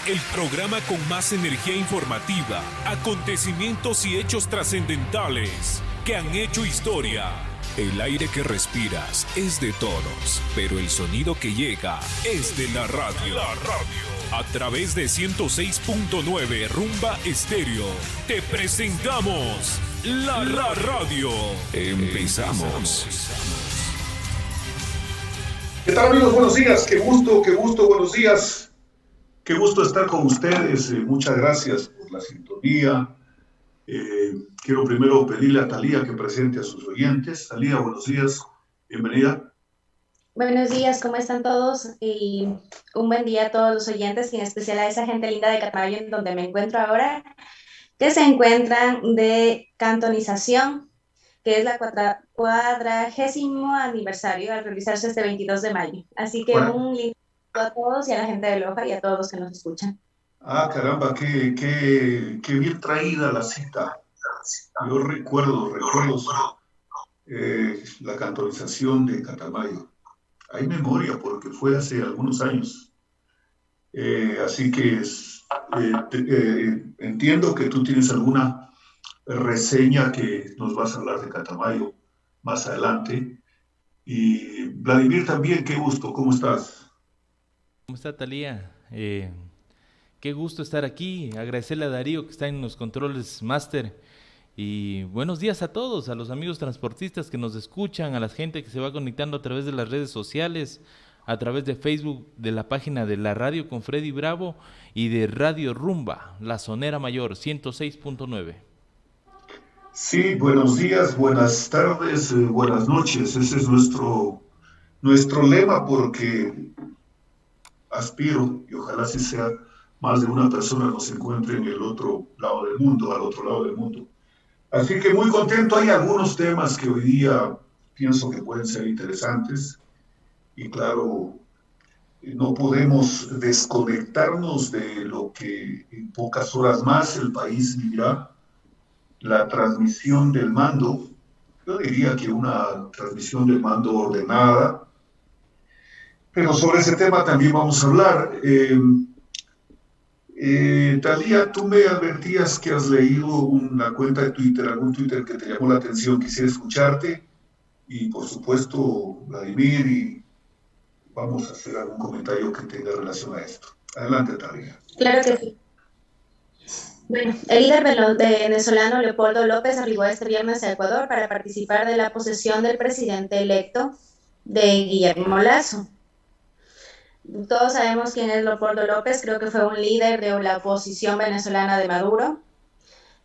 el programa con más energía informativa, acontecimientos y hechos trascendentales que han hecho historia. El aire que respiras es de todos, pero el sonido que llega es de la radio. A través de 106.9 Rumba Estéreo, te presentamos la Radio. Empezamos. ¿Qué tal, amigos? Buenos días, qué gusto, buenos días. Qué gusto estar con ustedes. Muchas gracias por la sintonía. Quiero primero pedirle a Thalía que presente a sus oyentes. Thalía, buenos días, bienvenida. Buenos días, ¿cómo están todos? Y un buen día a todos los oyentes y en especial a esa gente linda de Catamayo en donde me encuentro ahora, que se encuentran de cantonización, que es la 40º aniversario al realizarse este 22 de mayo. Así que Bueno. un lindo saludo a todos y a la gente de Loja y a todos los que nos escuchan. Ah, caramba, qué bien traída la cita. Yo recuerdo la cantonización de Catamayo. Hay memoria porque fue hace algunos años. Así que entiendo que tú tienes alguna reseña que nos vas a hablar de Catamayo más adelante. Y Vladimir también, qué gusto, ¿cómo estás? ¿Cómo está, Thalía? Qué gusto estar aquí, agradecerle a Darío que está en los controles máster y buenos días a todos, a los amigos transportistas que nos escuchan, a la gente que se va conectando a través de las redes sociales, a través de Facebook, de la página de la radio con Freddy Bravo y de Radio Rumba, La Sonera Mayor 106.9. Sí, buenos días, buenas tardes, buenas noches. Ese es nuestro lema porque aspiro, y ojalá así sea, más de una persona nos encuentre en el otro lado del mundo, al otro lado del mundo. Así que muy contento. Hay algunos temas que hoy día pienso que pueden ser interesantes y claro, no podemos desconectarnos de lo que en pocas horas más el país vivirá, la transmisión del mando. Yo diría que una transmisión del mando ordenada, pero sobre ese tema también vamos a hablar. Thalía, tú me advertías que has leído una cuenta de Twitter, algún Twitter que te llamó la atención, quisiera escucharte y por supuesto Vladimir, y vamos a hacer algún comentario que tenga relación a esto. Adelante, Thalía. Claro que sí. Bueno, el líder venezolano Leopoldo López arribó este viernes a Ecuador para participar de la posesión del presidente electo de Guillermo Lasso. Todos sabemos quién es Leopoldo López, creo que fue un líder de la oposición venezolana de Maduro,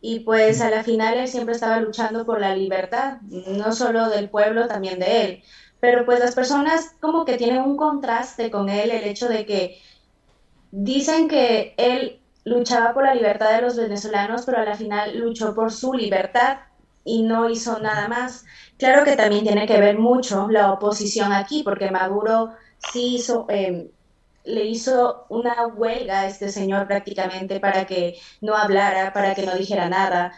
y pues a la final él siempre estaba luchando por la libertad, no solo del pueblo, también de él. Pero pues las personas como que tienen un contraste con él, el hecho de que dicen que él luchaba por la libertad de los venezolanos, pero a la final luchó por su libertad y no hizo nada más. Claro que también tiene que ver mucho la oposición aquí, porque Maduro sí le hizo una huelga a este señor prácticamente para que no hablara, para que no dijera nada.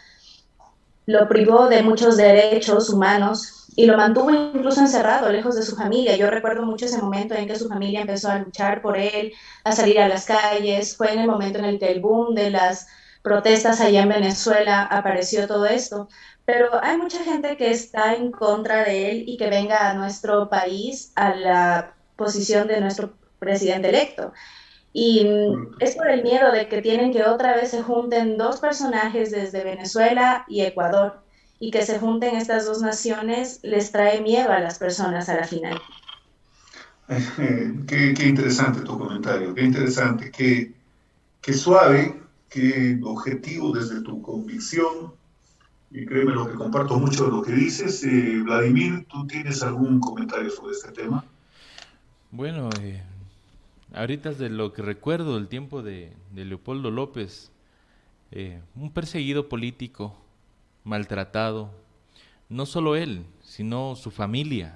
Lo privó de muchos derechos humanos y lo mantuvo incluso encerrado, lejos de su familia. Yo recuerdo mucho ese momento en que su familia empezó a luchar por él, a salir a las calles. Fue en el momento en el que el boom de las protestas allá en Venezuela apareció todo esto. Pero hay mucha gente que está en contra de él y que venga a nuestro país a la posición de nuestro presidente electo. Y es por el miedo de que tienen que otra vez se junten dos personajes desde Venezuela y Ecuador, y que se junten estas dos naciones les trae miedo a las personas a la final. Qué interesante tu comentario, qué interesante, qué suave, qué objetivo desde tu convicción. Y créeme lo que comparto mucho de lo que dices. Vladimir, ¿tú tienes algún comentario sobre este tema? Bueno, ahorita de lo que recuerdo del tiempo de Leopoldo López, un perseguido político, maltratado, no solo él, sino su familia.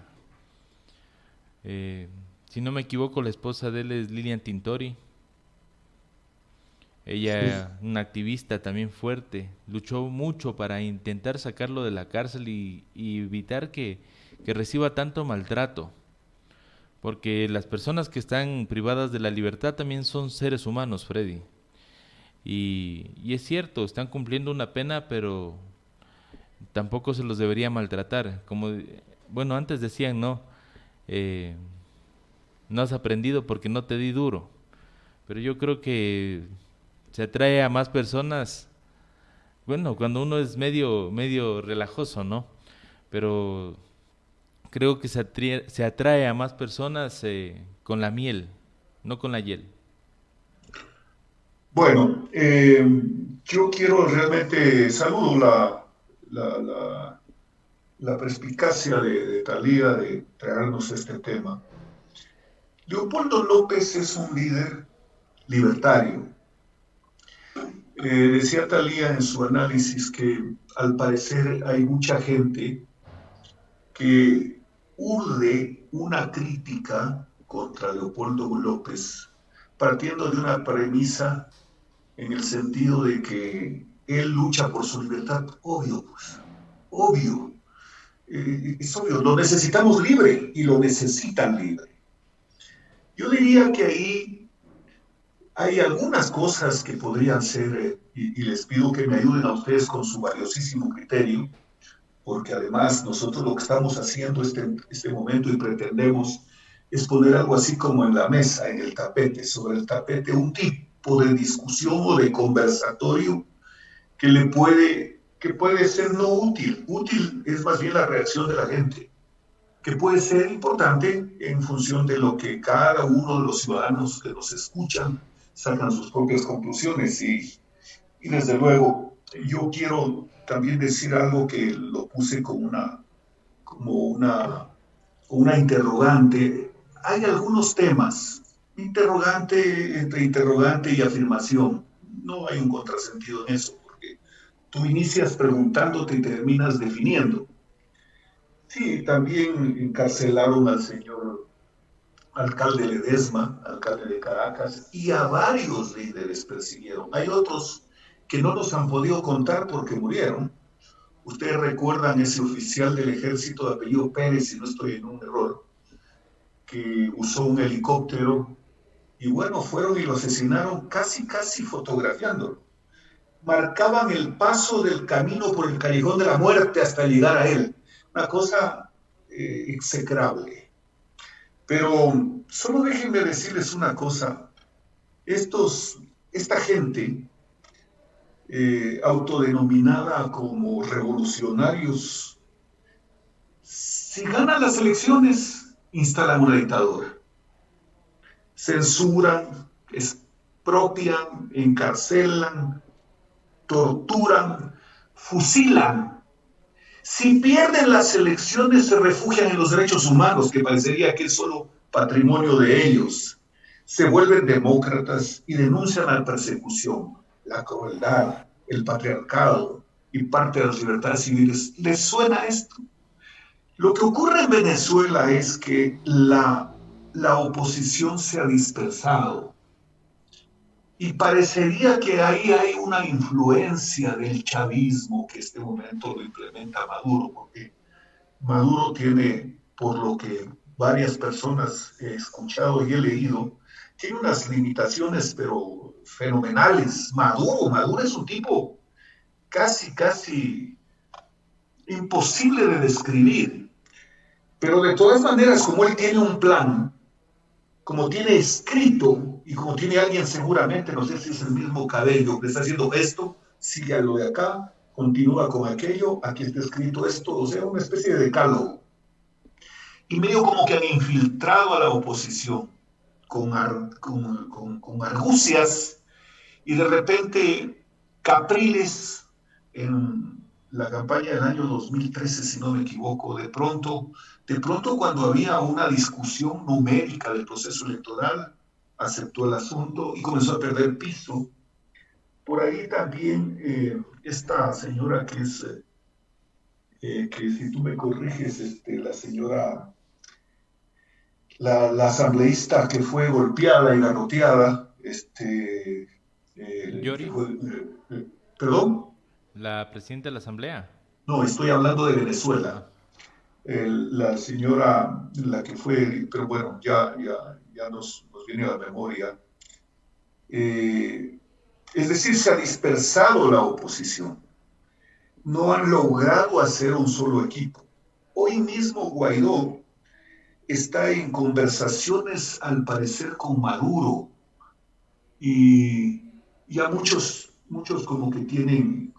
Si no me equivoco, la esposa de él es Lilian Tintori. Ella, una activista también fuerte, luchó mucho para intentar sacarlo de la cárcel y evitar que reciba tanto maltrato. Porque las personas que están privadas de la libertad también son seres humanos, Freddy. y es cierto, están cumpliendo una pena, pero tampoco se los debería maltratar. Como, bueno, antes decían, no, no has aprendido porque no te di duro. Pero yo creo que se atrae a más personas, bueno, cuando uno es medio relajoso, ¿no? Pero creo que se atrae a más personas con la miel, no con la hiel. Bueno, yo quiero realmente, saludo la, la- la perspicacia de Thalía de traernos este tema. Leopoldo López es un líder libertario. Decía Thalía en su análisis que al parecer hay mucha gente que urde una crítica contra Leopoldo López, partiendo de una premisa en el sentido de que él lucha por su libertad. Obvio, pues, obvio. Es obvio, lo necesitamos libre y lo necesitan libre. Yo diría que ahí hay algunas cosas que podrían ser, y les pido que me ayuden a ustedes con su valiosísimo criterio, porque además nosotros lo que estamos haciendo este momento y pretendemos es poner algo así como en la mesa, en el tapete, sobre el tapete, un tipo de discusión o de conversatorio que puede ser no útil. Útil es más bien la reacción de la gente, que puede ser importante en función de lo que cada uno de los ciudadanos que nos escuchan sacan sus propias conclusiones. Y desde luego, yo quiero también decir algo que lo puse como una interrogante. Hay algunos temas, interrogante entre interrogante y afirmación. No hay un contrasentido en eso, porque tú inicias preguntándote y terminas definiendo. Sí, también encarcelaron al señor alcalde Ledesma, alcalde de Caracas, y a varios líderes persiguieron. Hay otros que no nos han podido contar porque murieron. Ustedes recuerdan ese oficial del ejército de apellido Pérez, si no estoy en un error, que usó un helicóptero y bueno, fueron y lo asesinaron casi fotografiándolo. Marcaban el paso del camino por el callejón de la muerte hasta llegar a él. Una cosa execrable. Pero solo déjenme decirles una cosa. Esta gente autodenominada como revolucionarios, si ganan las elecciones, instalan una dictadura. Censuran, expropian, encarcelan, torturan, fusilan. Si pierden las elecciones, se refugian en los derechos humanos, que parecería que es solo patrimonio de ellos. Se vuelven demócratas y denuncian la persecución, la crueldad, el patriarcado y parte de las libertades civiles. ¿Les suena esto? Lo que ocurre en Venezuela es que la oposición se ha dispersado y parecería que ahí hay una influencia del chavismo que este momento lo implementa Maduro, porque Maduro tiene, por lo que varias personas he escuchado y he leído, tiene unas limitaciones pero fenomenales. Maduro es un tipo casi imposible de describir, pero de todas maneras, como él tiene un plan, como tiene escrito y como tiene alguien seguramente, no sé si es el mismo Cabello, que está haciendo esto, sigue a lo de acá, continúa con aquello, aquí está escrito esto, o sea, una especie de decálogo. Y medio como que han infiltrado a la oposición con argucias y de repente Capriles en la campaña del año 2013, si no me equivoco, de pronto cuando había una discusión numérica del proceso electoral, aceptó el asunto y comenzó a perder piso. Por ahí también esta señora que es, que si tú me corriges, la señora, la asambleísta que fue golpeada y garroteada, Yori, ¿perdón? la presidenta de la Asamblea. No, estoy hablando de Venezuela. La señora, la que fue, pero bueno, ya nos viene a la memoria. Es decir, se ha dispersado la oposición. No han logrado hacer un solo equipo. Hoy mismo Guaidó está en conversaciones, al parecer, con Maduro, y ya muchos como que tienen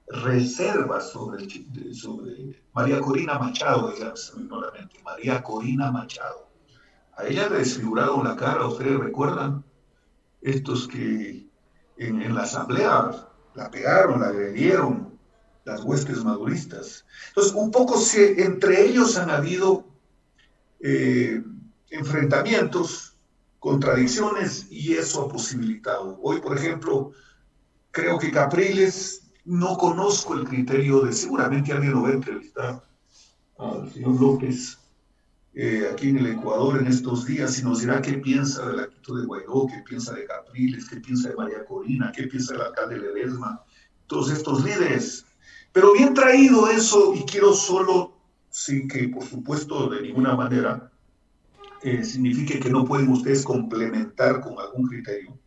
reservas sobre María Corina Machado, digamos, solamente, María Corina Machado. A ella le desfiguraron la cara, ¿ustedes recuerdan? Estos que en la asamblea la pegaron, la agredieron, las huestes maduristas. Entonces, un poco entre ellos han habido enfrentamientos, contradicciones, y eso ha posibilitado. Hoy, por ejemplo, creo que Capriles, no conozco el criterio seguramente alguien lo va a entrevistar al señor López aquí en el Ecuador en estos días, y nos dirá qué piensa de la actitud de Guaidó, qué piensa de Capriles, qué piensa de María Corina, qué piensa del alcalde Ledesma, todos estos líderes. Pero bien traído eso, y quiero solo, sin que por supuesto de ninguna manera signifique que no pueden ustedes complementar con algún criterio.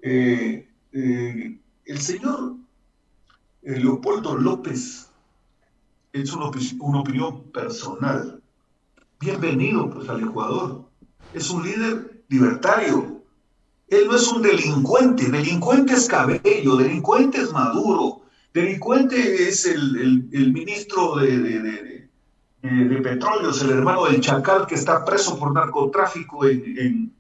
El señor Leopoldo López es una opinión personal. Bienvenido pues al Ecuador. Es un líder libertario. Él no es un delincuente. Delincuente es Cabello, delincuente es Maduro, delincuente es el ministro de Petróleos, el hermano del Chacal, que está preso por narcotráfico en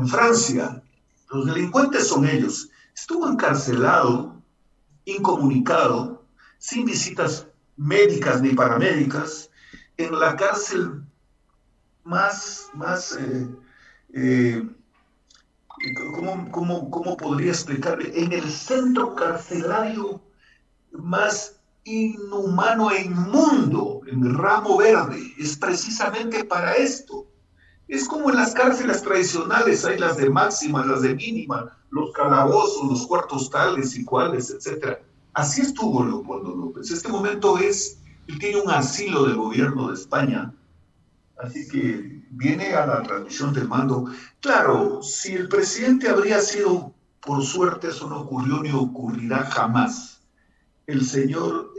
Francia. Los delincuentes son ellos. Estuvo encarcelado, incomunicado, sin visitas médicas ni paramédicas, en la cárcel ¿cómo podría explicarle? En el centro carcelario más inhumano e inmundo, en Ramo Verde. Es precisamente para esto. Es como en las cárceles tradicionales, hay las de máxima, las de mínima, los calabozos, los cuartos tales y cuales, etc. Así estuvo Leopoldo López. Este momento él tiene un asilo del gobierno de España, así que viene a la transmisión del mando. Claro, si el presidente habría sido, por suerte eso no ocurrió ni ocurrirá jamás, el señor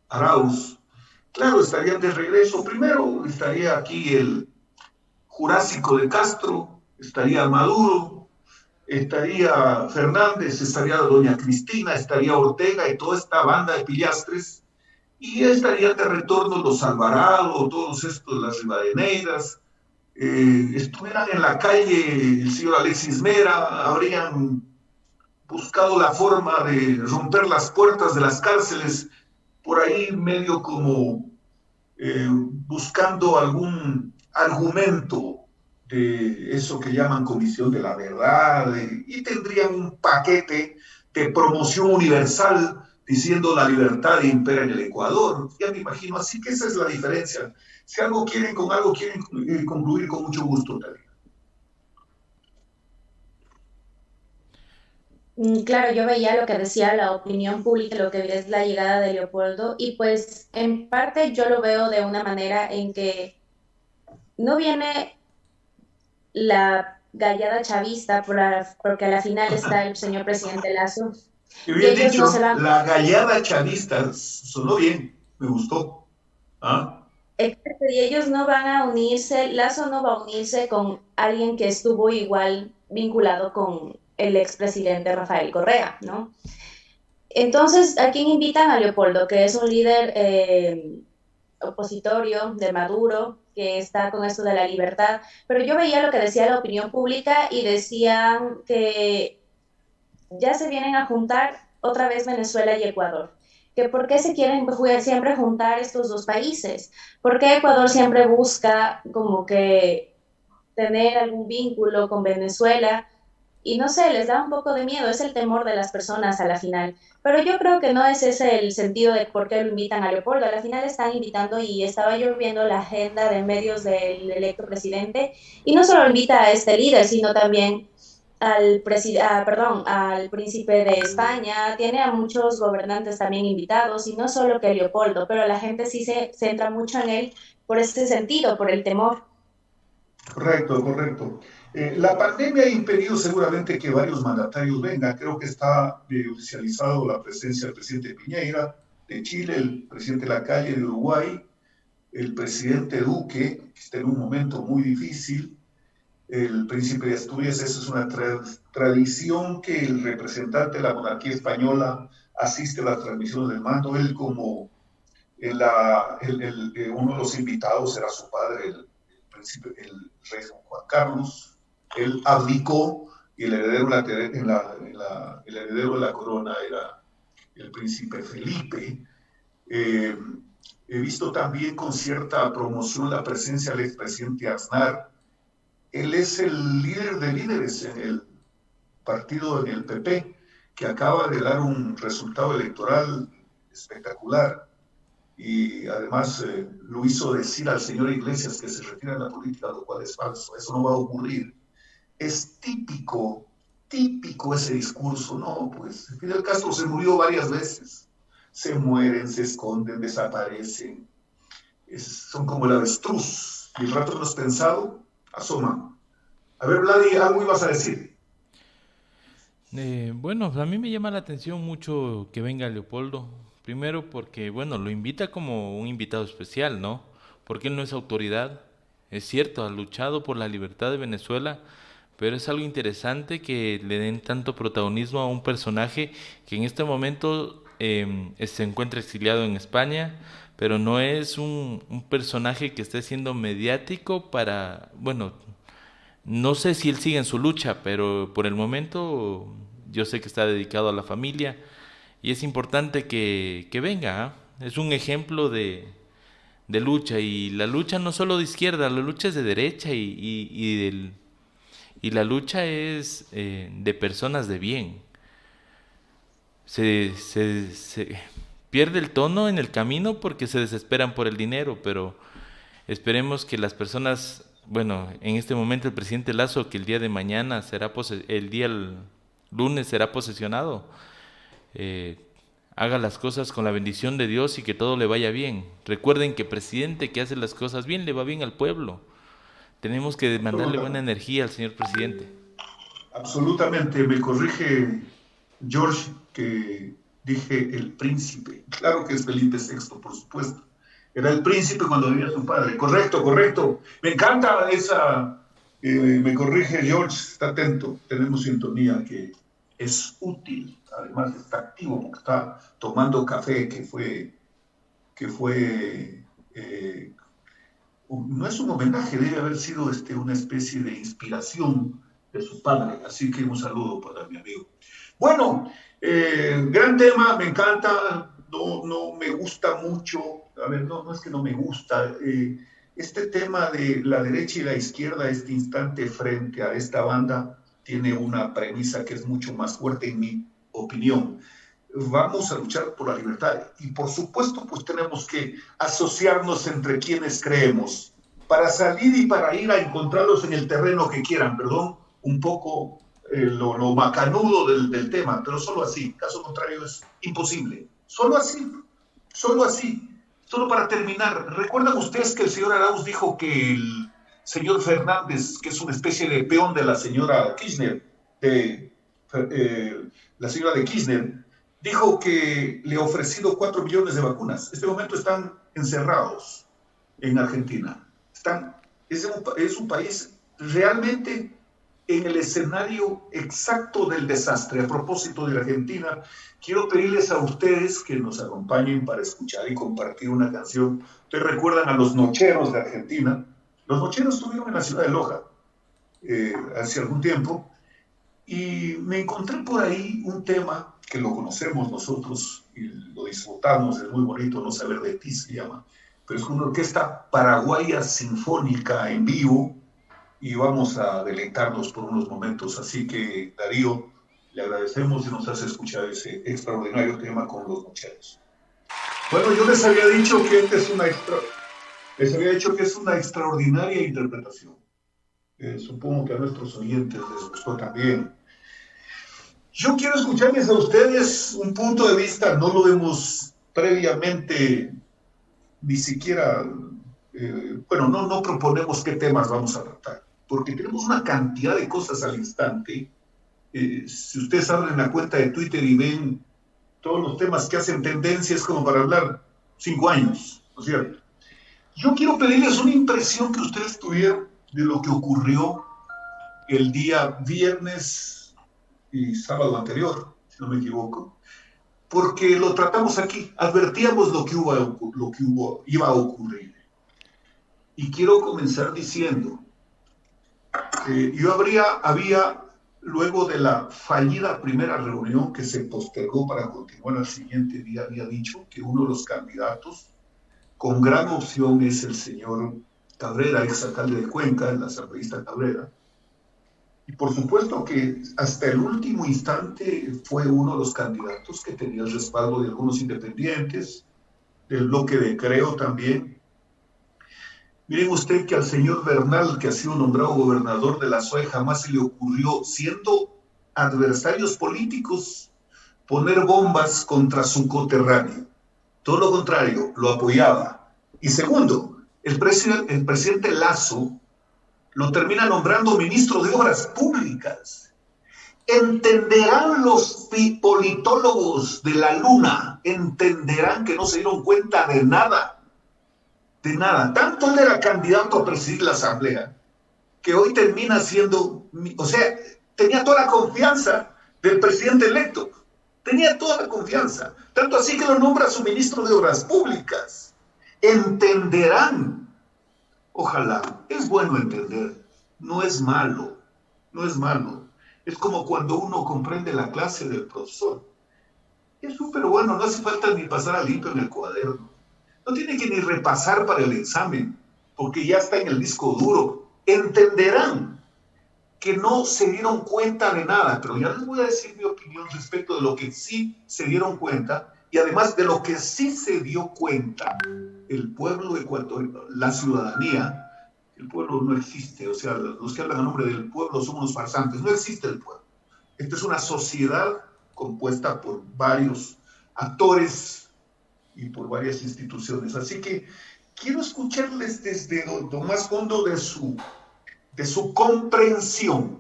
Arauz, claro, estarían de regreso. Primero estaría aquí el Jurásico de Castro, estaría Maduro, estaría Fernández, estaría doña Cristina, estaría Ortega y toda esta banda de pillastres, y estarían de retorno los Alvarado, todos estos, las Rivadeneiras, estuvieran en la calle el señor Alexis Mera, habrían buscado la forma de romper las puertas de las cárceles, por ahí medio como buscando algún argumento de eso que llaman Comisión de la Verdad, y tendrían un paquete de promoción universal diciendo la libertad impera en el Ecuador. Ya me imagino, así que esa es la diferencia. Si algo quieren, con algo quieren concluir, con mucho gusto, Talía. Claro, yo veía lo que decía la opinión pública, lo que es la llegada de Leopoldo, y pues en parte yo lo veo de una manera en que no viene la gallada chavista, porque a la final está el señor presidente Lasso. Y bien dicho, no la gallada chavista, sonó bien, me gustó. ¿Ah? Exacto, y ellos no van a unirse, Lasso no va a unirse con alguien que estuvo igual vinculado con el expresidente Rafael Correa, ¿no? Entonces, ¿a quién invitan? A Leopoldo, que es un líder opositorio de Maduro, que está con esto de la libertad, pero yo veía lo que decía la opinión pública y decían que ya se vienen a juntar otra vez Venezuela y Ecuador. Que ¿por qué se quieren siempre juntar estos dos países? ¿Por qué Ecuador siempre busca como que tener algún vínculo con Venezuela? Y no sé, les da un poco de miedo, es el temor de las personas a la final. Pero yo creo que no es ese el sentido de por qué lo invitan a Leopoldo. A la final están invitando, y estaba yo viendo la agenda de medios del electo presidente, y no solo invita a este líder, sino también al príncipe de España, tiene a muchos gobernantes también invitados, y no solo que Leopoldo, pero la gente sí se centra mucho en él por este sentido, por el temor. Correcto, correcto. La pandemia ha impedido seguramente que varios mandatarios vengan. Creo que está oficializado la presencia del presidente Piñera de Chile, el presidente Lacalle de Uruguay, el presidente Duque, que está en un momento muy difícil, el príncipe de Asturias. Eso es una tradición que el representante de la monarquía española asiste a las transmisiones del mando. Él como uno de los invitados era su padre, el rey Juan Carlos. Él abdicó y el heredero de la corona era el príncipe Felipe. He visto también con cierta promoción la presencia del expresidente Aznar. Él es el líder de líderes en el partido, en el PP, que acaba de dar un resultado electoral espectacular. Y además lo hizo decir al señor Iglesias que se retira de la política, lo cual es falso. Eso no va a ocurrir. Es típico ese discurso. No, pues Fidel Castro se murió varias veces. Se mueren, se esconden, desaparecen. Son como el avestruz. Y el rato no has pensado, asoma. A ver, Vladi, algo ibas a decir. Bueno, a mí me llama la atención mucho que venga Leopoldo. Primero porque, bueno, lo invita como un invitado especial, ¿no? Porque él no es autoridad. Es cierto, ha luchado por la libertad de Venezuela, pero es algo interesante que le den tanto protagonismo a un personaje que en este momento se encuentra exiliado en España, pero no es un personaje que esté siendo mediático para, bueno, no sé si él sigue en su lucha, pero por el momento yo sé que está dedicado a la familia y es importante que venga, ¿ah? Es un ejemplo de lucha y la lucha no solo de izquierda, la lucha es de derecha y la lucha es de personas de bien. Se pierde el tono en el camino porque se desesperan por el dinero, pero esperemos que las personas, bueno, en este momento el presidente Lazo, que el día de mañana el lunes será posesionado, eh, haga las cosas con la bendición de Dios y que todo le vaya bien. Recuerden que presidente que hace las cosas bien le va bien al pueblo. Tenemos que mandarle buena energía al señor presidente. Absolutamente, me corrige George que dije el príncipe. Claro que es Felipe VI, por supuesto. Era el príncipe cuando vivía su padre. Correcto, correcto. Me encanta esa. Me corrige George, está atento. Tenemos sintonía que es útil. Además está activo porque está tomando café que fue no es un homenaje, debe haber sido una especie de inspiración de su padre. Así que un saludo para mi amigo. Bueno, gran tema, me encanta. No me gusta mucho. A ver, no es que no me gusta. Este tema de la derecha y la izquierda, este instante frente a esta banda, tiene una premisa que es mucho más fuerte en mi opinión. Vamos a luchar por la libertad y por supuesto pues tenemos que asociarnos entre quienes creemos para salir y para ir a encontrarlos en el terreno que quieran, perdón, un poco lo macanudo del tema, pero solo así, caso contrario es imposible, solo así, solo para terminar. ¿Recuerdan ustedes que el señor Arauz dijo que el señor Fernández, que es una especie de peón de la señora Kirchner, la señora de Kirchner, dijo que le ha ofrecido 4 millones de vacunas? En este momento están encerrados en Argentina. Es un país realmente en el escenario exacto del desastre. A propósito de la Argentina, quiero pedirles a ustedes que nos acompañen para escuchar y compartir una canción. Ustedes recuerdan a los Nocheros de Argentina. Los Nocheros estuvieron en la ciudad de Loja hace algún tiempo y me encontré por ahí un tema que lo conocemos nosotros y lo disfrutamos, es muy bonito, No saber de ti se llama, pero es una orquesta paraguaya sinfónica en vivo y vamos a deleitarnos por unos momentos. Así que, Darío, le agradecemos y nos hace escuchar ese extraordinario tema con los Nocheros. Bueno, yo les había dicho que es una extraordinaria interpretación. Supongo que a nuestros oyentes les gustó también. Yo quiero escucharles a ustedes un punto de vista, no lo hemos previamente ni siquiera bueno, no proponemos qué temas vamos a tratar, porque tenemos una cantidad de cosas al instante. Si ustedes abren la cuenta de Twitter y ven todos los temas que hacen tendencia, es como para hablar 5 años, ¿no es cierto? Yo quiero pedirles una impresión que ustedes tuvieron de lo que ocurrió el día viernes y sábado anterior, si no me equivoco, porque lo tratamos aquí, advertíamos lo que iba a ocurrir. Y quiero comenzar diciendo que había, luego de la fallida primera reunión que se postergó para continuar al siguiente día, había dicho que uno de los candidatos con gran opción es el señor Cabrera, exalcalde de Cuenca, el asambleísta Cabrera. Y por supuesto que hasta el último instante fue uno de los candidatos que tenía el respaldo de algunos independientes, del bloque de Creo también. Miren usted que al señor Bernal, que ha sido nombrado gobernador de la SOE, jamás se le ocurrió, siendo adversarios políticos, poner bombas contra su coterráneo. Todo lo contrario, lo apoyaba. Y segundo, el presidente Lasso lo termina nombrando ministro de Obras Públicas. Entenderán los politólogos de la luna, entenderán que no se dieron cuenta de nada. De nada. Tanto él era candidato a presidir la asamblea, que hoy termina siendo, o sea, tenía toda la confianza del presidente electo. Tenía toda la confianza. Tanto así que lo nombra su ministro de Obras Públicas. Entenderán. Ojalá. Es bueno entender. No es malo. No es malo. Es como cuando uno comprende la clase del profesor. Es súper bueno. No hace falta ni pasar a limpio en el cuaderno. No tiene que ni repasar para el examen, porque ya está en el disco duro. Entenderán que no se dieron cuenta de nada, pero ya les voy a decir mi opinión respecto de lo que sí se dieron cuenta y además de lo que sí se dio cuenta el pueblo ecuatoriano, la ciudadanía. El pueblo no existe, o sea, los que hablan a nombre del pueblo son unos farsantes, no existe el pueblo. Esta es una sociedad compuesta por varios actores y por varias instituciones, así que quiero escucharles desde lo más hondo de su comprensión.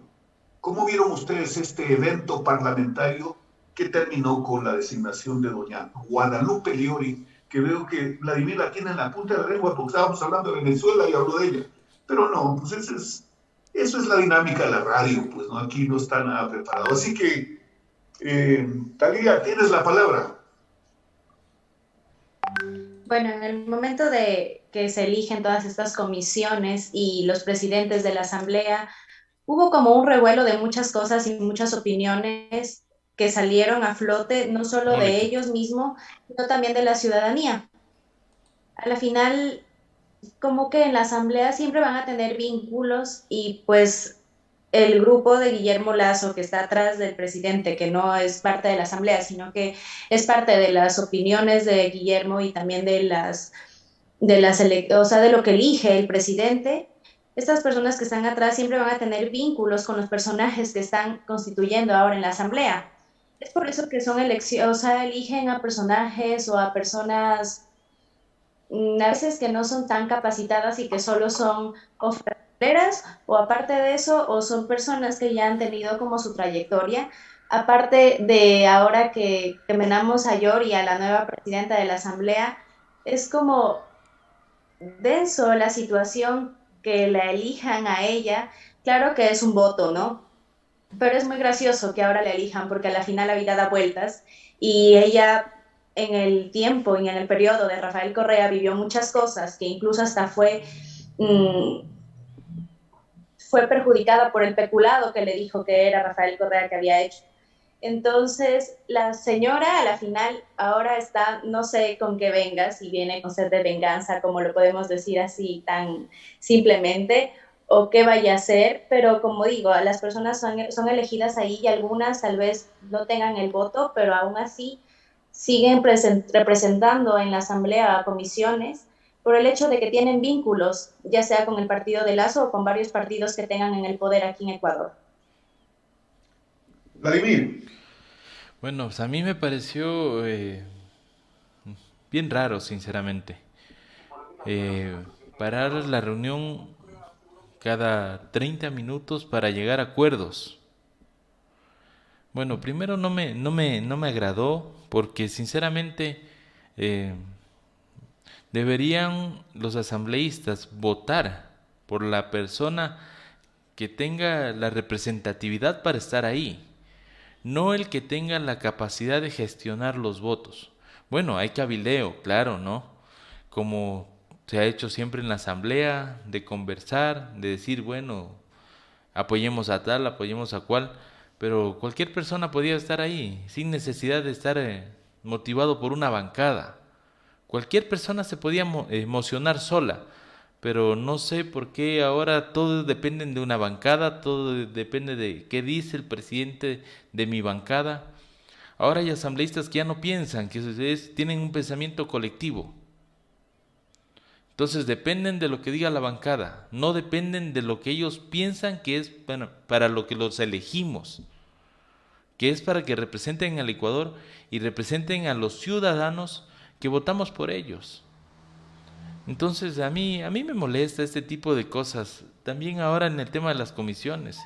¿Cómo vieron ustedes este evento parlamentario que terminó con la designación de doña Guadalupe Liori, que veo que Vladimir la tiene en la punta de la lengua porque estábamos hablando de Venezuela y habló de ella? Pero no, pues eso es la dinámica de la radio, pues no, aquí no está nada preparado. Así que, Talía, tienes la palabra. Bueno, en el momento de que se eligen todas estas comisiones y los presidentes de la asamblea, hubo como un revuelo de muchas cosas y muchas opiniones que salieron a flote, no solo de ellos mismos, sino también de la ciudadanía. A la final, como que en la asamblea siempre van a tener vínculos y pues el grupo de Guillermo Lasso que está atrás del presidente, que no es parte de la asamblea, sino que es parte de las opiniones de Guillermo y también o sea, de lo que elige el presidente. Estas personas que están atrás siempre van a tener vínculos con los personajes que están constituyendo ahora en la asamblea. Es por eso que son elecciones, o sea, eligen a personajes o a personas a veces que no son tan capacitadas y que solo son cofrades, o aparte de eso, o son personas que ya han tenido como su trayectoria. Aparte de ahora que terminamos a Yori, a la nueva presidenta de la asamblea, es como denso la situación que la elijan a ella. Claro que es un voto, ¿no? Pero es muy gracioso que ahora la elijan porque a la final la vida da vueltas y ella en el tiempo y en el periodo de Rafael Correa vivió muchas cosas que incluso hasta fue perjudicada por el peculado que le dijo que era Rafael Correa que había hecho. Entonces, la señora a la final ahora está, no sé con qué venga, si viene con sed de venganza, como lo podemos decir así tan simplemente, o qué vaya a hacer, pero como digo, las personas son elegidas ahí y algunas tal vez no tengan el voto, pero aún así siguen representando en la asamblea a comisiones por el hecho de que tienen vínculos, ya sea con el partido de Lasso o con varios partidos que tengan en el poder aquí en Ecuador. Vladimir. Bueno, pues a mí me pareció bien raro, sinceramente. parar la reunión cada 30 minutos para llegar a acuerdos. Bueno, primero no me agradó porque sinceramente deberían los asambleístas votar por la persona que tenga la representatividad para estar ahí, no el que tenga la capacidad de gestionar los votos. Bueno, hay cabildeo, claro, ¿no? Como se ha hecho siempre en la asamblea, de conversar, de decir, bueno, apoyemos a tal, apoyemos a cual, pero cualquier persona podía estar ahí, sin necesidad de estar motivado por una bancada. Cualquier persona se podía emocionar sola, pero no sé por qué ahora todos dependen de una bancada, todo depende de qué dice el presidente de mi bancada. Ahora hay asambleístas que ya no piensan, que tienen un pensamiento colectivo. Entonces dependen de lo que diga la bancada, no dependen de lo que ellos piensan que es para lo que los elegimos, que es para que representen al Ecuador y representen a los ciudadanos que votamos por ellos. Entonces a mí me molesta este tipo de cosas. También ahora en el tema de las comisiones.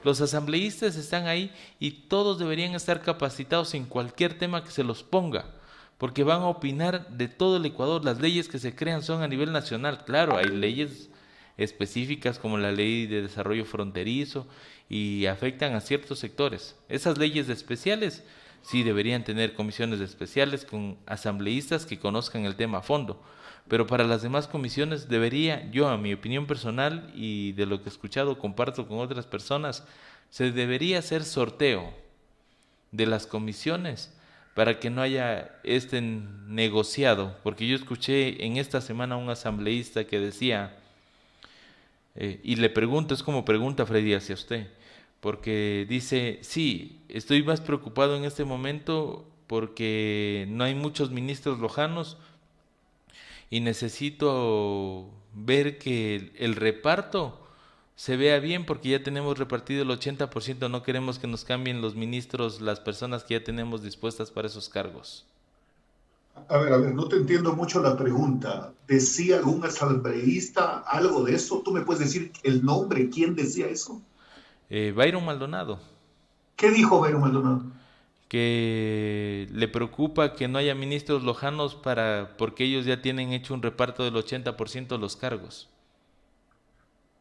Los asambleístas están ahí y todos deberían estar capacitados en cualquier tema que se los ponga, porque van a opinar de todo el Ecuador. Las leyes que se crean son a nivel nacional. Claro, hay leyes específicas como la ley de desarrollo fronterizo y afectan a ciertos sectores. Esas leyes especiales sí deberían tener comisiones especiales con asambleístas que conozcan el tema a fondo. Pero para las demás comisiones debería, yo a mi opinión personal y de lo que he escuchado, comparto con otras personas, se debería hacer sorteo de las comisiones para que no haya este negociado. Porque yo escuché en esta semana a un asambleísta que decía, y le pregunto, es como pregunta Freddy hacia usted, porque dice, sí, estoy más preocupado en este momento porque no hay muchos ministros lojanos y necesito ver que el reparto se vea bien porque ya tenemos repartido el 80%, no queremos que nos cambien los ministros, las personas que ya tenemos dispuestas para esos cargos. A ver, no te entiendo mucho la pregunta. ¿Decía algún asambleísta algo de eso? ¿Tú me puedes decir el nombre? ¿Quién decía eso? Byron Maldonado. ¿Qué dijo Byron Maldonado? Que le preocupa que no haya ministros lojanos porque ellos ya tienen hecho un reparto del 80% de los cargos.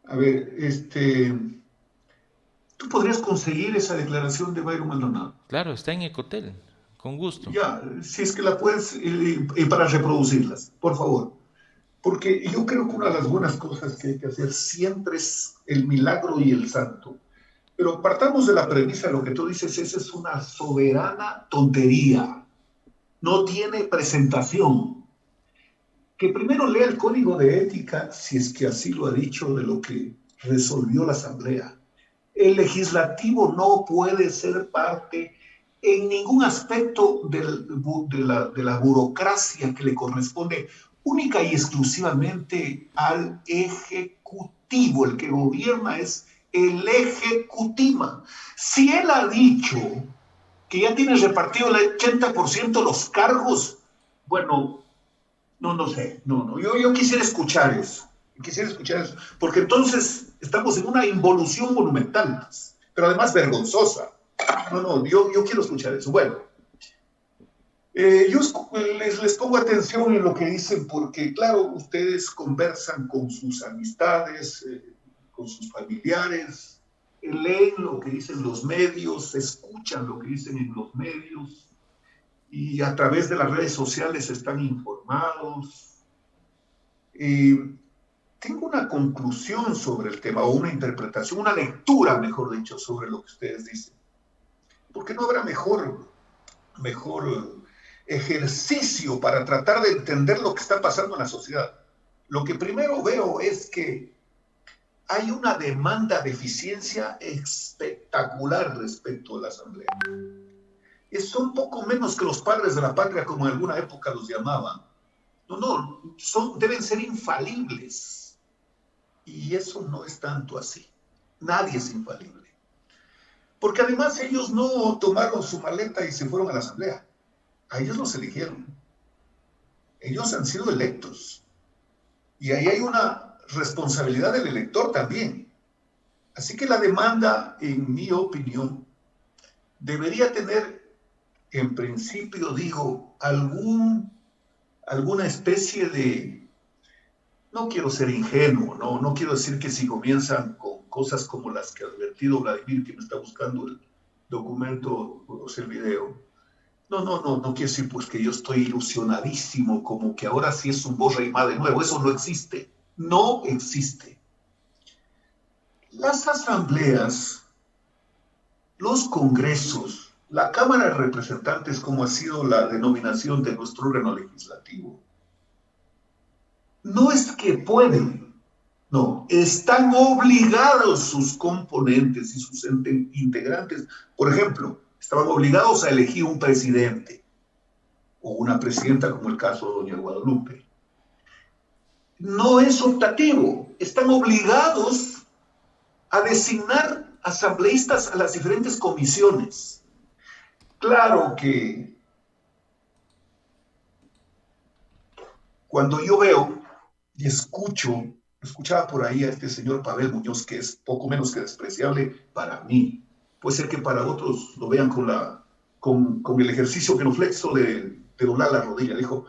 A ver, ¿tú podrías conseguir esa declaración de Byron Maldonado? Claro, está en Ecotel, con gusto. Ya, si es que la puedes, para reproducirlas, por favor. Porque yo creo que una de las buenas cosas que hay que hacer siempre es el milagro y el santo. Pero partamos de la premisa de lo que tú dices, esa es una soberana tontería. No tiene presentación. Que primero lea el código de ética, si es que así lo ha dicho, de lo que resolvió la Asamblea. El legislativo no puede ser parte en ningún aspecto de la burocracia que le corresponde única y exclusivamente al Ejecutivo. El que gobierna es el Ejecutivo. Si él ha dicho que ya tiene repartido el 80% de los cargos, bueno, no sé, yo quisiera escuchar eso, porque entonces estamos en una involución monumental, pero además vergonzosa. Yo quiero escuchar eso. Bueno, yo les pongo atención en lo que dicen, porque claro, ustedes conversan con sus amistades, con sus familiares, leen lo que dicen los medios, escuchan lo que dicen en los medios, y a través de las redes sociales están informados. Tengo una conclusión sobre el tema, o una interpretación, una lectura, mejor dicho, sobre lo que ustedes dicen. ¿Por qué no habrá mejor ejercicio para tratar de entender lo que está pasando en la sociedad? Lo que primero veo es que hay una demanda de eficiencia espectacular respecto a la Asamblea. Son poco menos que los padres de la patria, como en alguna época los llamaban. Deben ser infalibles. Y eso no es tanto así. Nadie es infalible. Porque además ellos no tomaron su maleta y se fueron a la Asamblea. A ellos los eligieron. Ellos han sido electos. Y ahí hay una responsabilidad del elector también. Así que la demanda, en mi opinión, debería tener, en principio, digo, alguna especie de... No quiero ser ingenuo, no quiero decir que si comienzan con cosas como las que ha advertido Vladimir, que me está buscando el documento o sea, el video. No quiero decir pues que yo estoy ilusionadísimo, como que ahora sí es un borra y más de nuevo. Eso no existe. No existe. Las asambleas, los congresos, la Cámara de Representantes, como ha sido la denominación de nuestro órgano legislativo, no es que pueden, no, están obligados sus componentes y sus integrantes. Por ejemplo, estaban obligados a elegir un presidente o una presidenta, como el caso de doña Guadalupe. No es optativo, están obligados a designar asambleístas a las diferentes comisiones. Claro que cuando yo veo y escuchaba por ahí a este señor Pavel Muñoz, que es poco menos que despreciable para mí. Puede ser que para otros lo vean con el ejercicio genuflexo de doblar la rodilla. Dijo,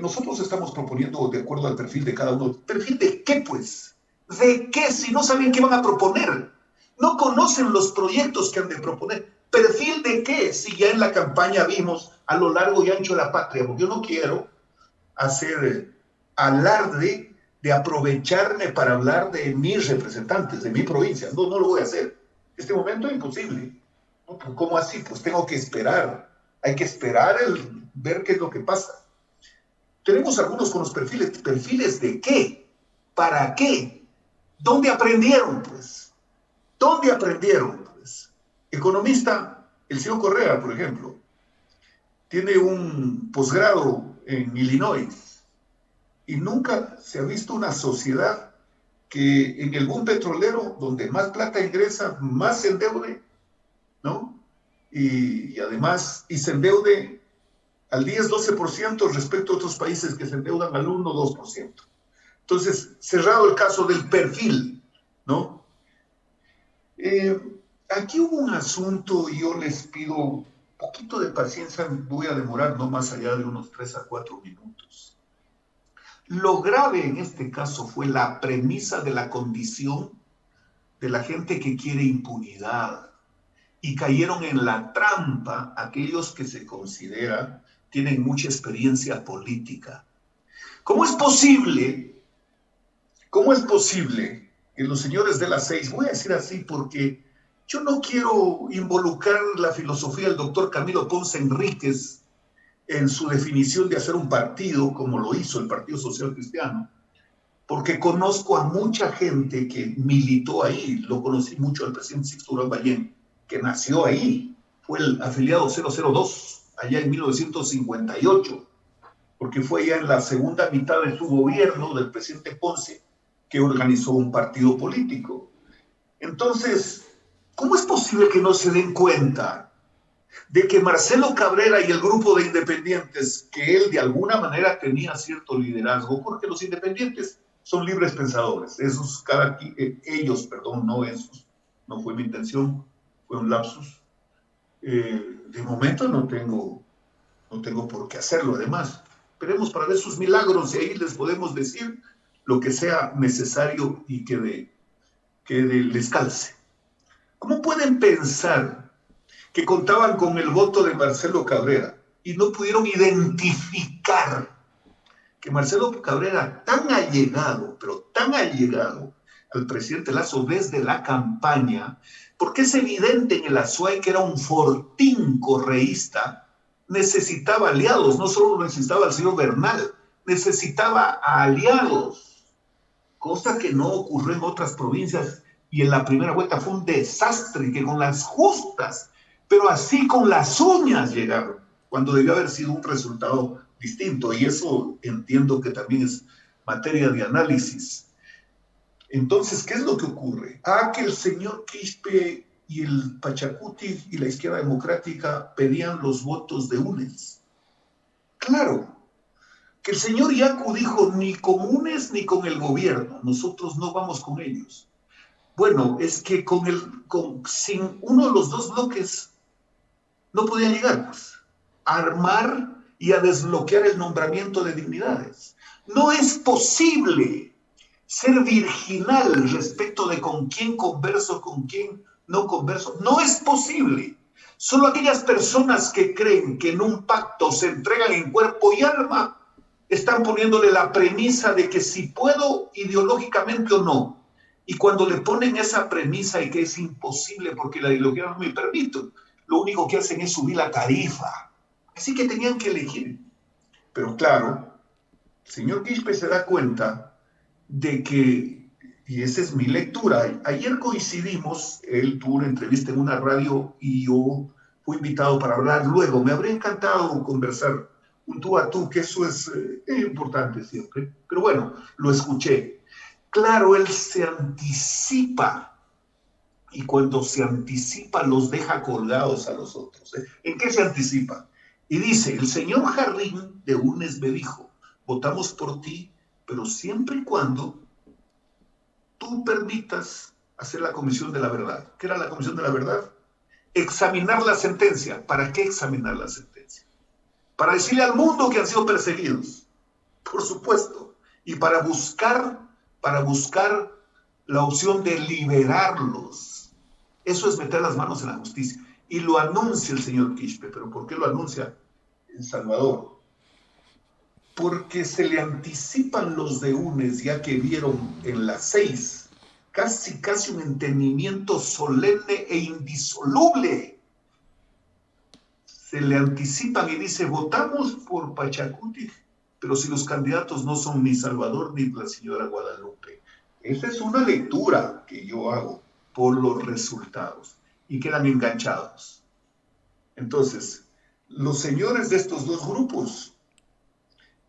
nosotros estamos proponiendo de acuerdo al perfil de cada uno. ¿Perfil de qué, pues? ¿De qué? Si no saben qué van a proponer. No conocen los proyectos que han de proponer. ¿Perfil de qué? Si ya en la campaña vimos a lo largo y ancho de la patria. Porque yo no quiero hacer alarde de aprovecharme para hablar de mis representantes, de mi provincia. No lo voy a hacer. Este momento es imposible. ¿Cómo así? Pues tengo que esperar. Hay que esperar ver qué es lo que pasa. Tenemos algunos con los perfiles. ¿Perfiles de qué? ¿Para qué? ¿Dónde aprendieron, pues? ¿Dónde aprendieron, pues? Economista, el señor Correa, por ejemplo, tiene un posgrado en Illinois y nunca se ha visto una sociedad que en el boom petrolero, donde más plata ingresa, más se endeude, ¿no? Y además, y se endeude al 10-12% respecto a otros países que se endeudan al 1-2%. Entonces, cerrado el caso del perfil, ¿no? Aquí hubo un asunto y yo les pido un poquito de paciencia, voy a demorar no más allá de unos 3 a 4 minutos. Lo grave en este caso fue la premisa de la condición de la gente que quiere impunidad y cayeron en la trampa aquellos que se consideran tienen mucha experiencia política. ¿Cómo es posible que los señores de las 6, voy a decir así porque yo no quiero involucrar la filosofía del doctor Camilo Ponce Enríquez en su definición de hacer un partido como lo hizo el Partido Social Cristiano, porque conozco a mucha gente que militó ahí, lo conocí mucho al presidente Sixto Durán Ballén, que nació ahí, fue el afiliado 002, allá en 1958, porque fue ya en la segunda mitad de su gobierno del presidente Ponce que organizó un partido político. Entonces, ¿cómo es posible que no se den cuenta de que Marcelo Cabrera y el grupo de independientes, que él de alguna manera tenía cierto liderazgo, porque los independientes son libres pensadores, no fue mi intención, fue un lapsus. De momento no tengo por qué hacerlo, además. Esperemos para ver sus milagros y ahí les podemos decir lo que sea necesario y que les calce. ¿Cómo pueden pensar que contaban con el voto de Marcelo Cabrera y no pudieron identificar que Marcelo Cabrera, tan allegado, pero tan allegado al presidente Lasso desde la campaña, porque es evidente en el Azuay que era un fortín correísta, necesitaba aliados, no solo necesitaba al señor Bernal, necesitaba a aliados, cosa que no ocurrió en otras provincias, y en la primera vuelta fue un desastre, que con las justas, pero así con las uñas llegaron, cuando debió haber sido un resultado distinto, y eso entiendo que también es materia de análisis. Entonces, ¿qué es lo que ocurre? Que el señor Quispe y el Pachacuti y la izquierda democrática pedían los votos de UNES. Claro, que el señor Yacu dijo, ni con UNES ni con el gobierno, nosotros no vamos con ellos. Bueno, es que sin uno de los dos bloques no podían llegar, pues, a armar y a desbloquear el nombramiento de dignidades. No es posible ser virginal respecto de con quién converso, con quién no converso. No es posible. Solo aquellas personas que creen que en un pacto se entregan en cuerpo y alma están poniéndole la premisa de que si puedo ideológicamente o no. Y cuando le ponen esa premisa y que es imposible porque la ideología no me permite, lo único que hacen es subir la tarifa. Así que tenían que elegir. Pero claro, el señor Quispe se da cuenta de que, y esa es mi lectura, ayer coincidimos, él tuvo una entrevista en una radio y yo fui invitado para hablar luego. Me habría encantado conversar un tú a tú, que eso es importante siempre. Pero bueno, lo escuché. Claro, él se anticipa, y cuando se anticipa los deja colgados a los otros. ¿En qué se anticipa? Y dice, el señor Jarrín de UNES me dijo, votamos por ti, pero siempre y cuando tú permitas hacer la comisión de la verdad. ¿Qué era la comisión de la verdad? Examinar la sentencia. ¿Para qué examinar la sentencia? Para decirle al mundo que han sido perseguidos, por supuesto, y para buscar la opción de liberarlos. Eso es meter las manos en la justicia. Y lo anuncia el señor Quispe. ¿Pero por qué lo anuncia en Salvador? Porque se le anticipan los de UNES, ya que vieron en las 6 casi un entendimiento solemne e indisoluble. Se le anticipan y dice, votamos por Pachacuti, pero si los candidatos no son ni Salvador ni la señora Guadalupe. Esa es una lectura que yo hago por los resultados y quedan enganchados. Entonces, los señores de estos dos grupos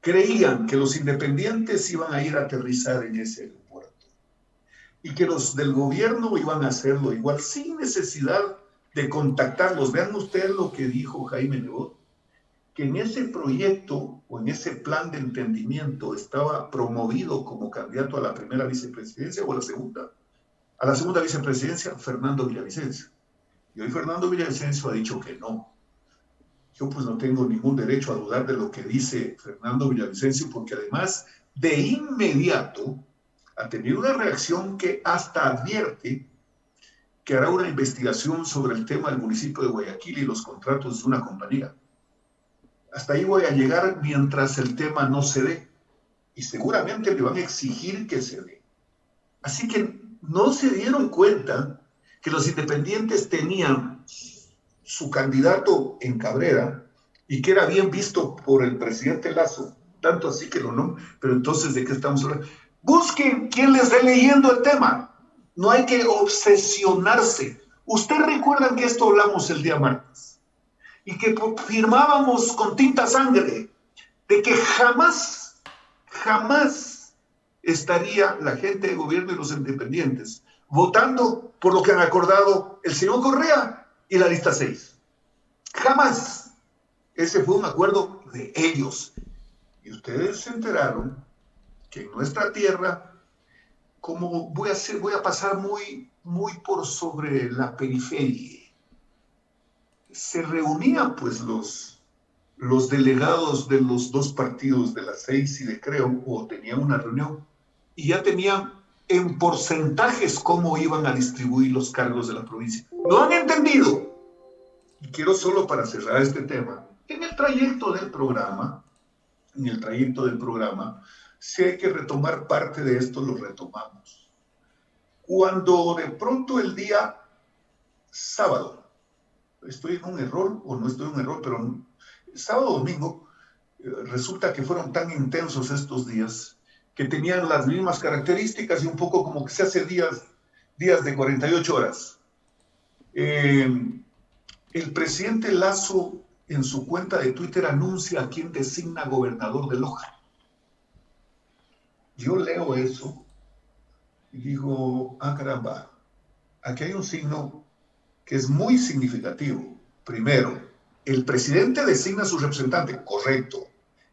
creían que los independientes iban a ir a aterrizar en ese aeropuerto y que los del gobierno iban a hacerlo igual, sin necesidad de contactarlos. Vean ustedes lo que dijo Jaime Nebot, que en ese proyecto o en ese plan de entendimiento estaba promovido como candidato a la primera vicepresidencia o a la segunda vicepresidencia, Fernando Villavicencio. Y hoy Fernando Villavicencio ha dicho que no. Yo pues no tengo ningún derecho a dudar de lo que dice Fernando Villavicencio, porque además de inmediato ha tenido una reacción que hasta advierte que hará una investigación sobre el tema del municipio de Guayaquil y los contratos de una compañía. Hasta ahí voy a llegar mientras el tema no se dé. Y seguramente le van a exigir que se dé. Así que no se dieron cuenta que los independientes tenían su candidato en Cabrera y que era bien visto por el presidente Lazo, tanto así que lo no. Pero entonces, ¿de qué estamos hablando? Busquen quien les esté leyendo el tema. No hay que obsesionarse. Ustedes recuerdan que esto hablamos el día martes y que firmábamos con tinta sangre de que jamás estaría la gente de gobierno y los independientes votando por lo que han acordado el señor Correa y la lista 6. Jamás. Ese fue un acuerdo de ellos. Y ustedes se enteraron que en nuestra tierra, como voy a pasar muy por sobre la periferia, se reunían pues los delegados de los dos partidos de las 6 y de Creo, o tenían una reunión, y ya tenían en porcentajes cómo iban a distribuir los cargos de la provincia. ¿Lo han entendido? Y quiero solo para cerrar este tema, en el trayecto del programa, si hay que retomar parte de esto, lo retomamos. Cuando de pronto el día sábado, estoy en un error o no estoy en un error, pero sábado o domingo, resulta que fueron tan intensos estos días que tenían las mismas características y un poco como que se hace días de 48 horas. El presidente Lazo en su cuenta de Twitter anuncia a quién designa gobernador de Loja. Yo leo eso y digo, caramba, aquí hay un signo que es muy significativo. Primero, el presidente designa a su representante, correcto.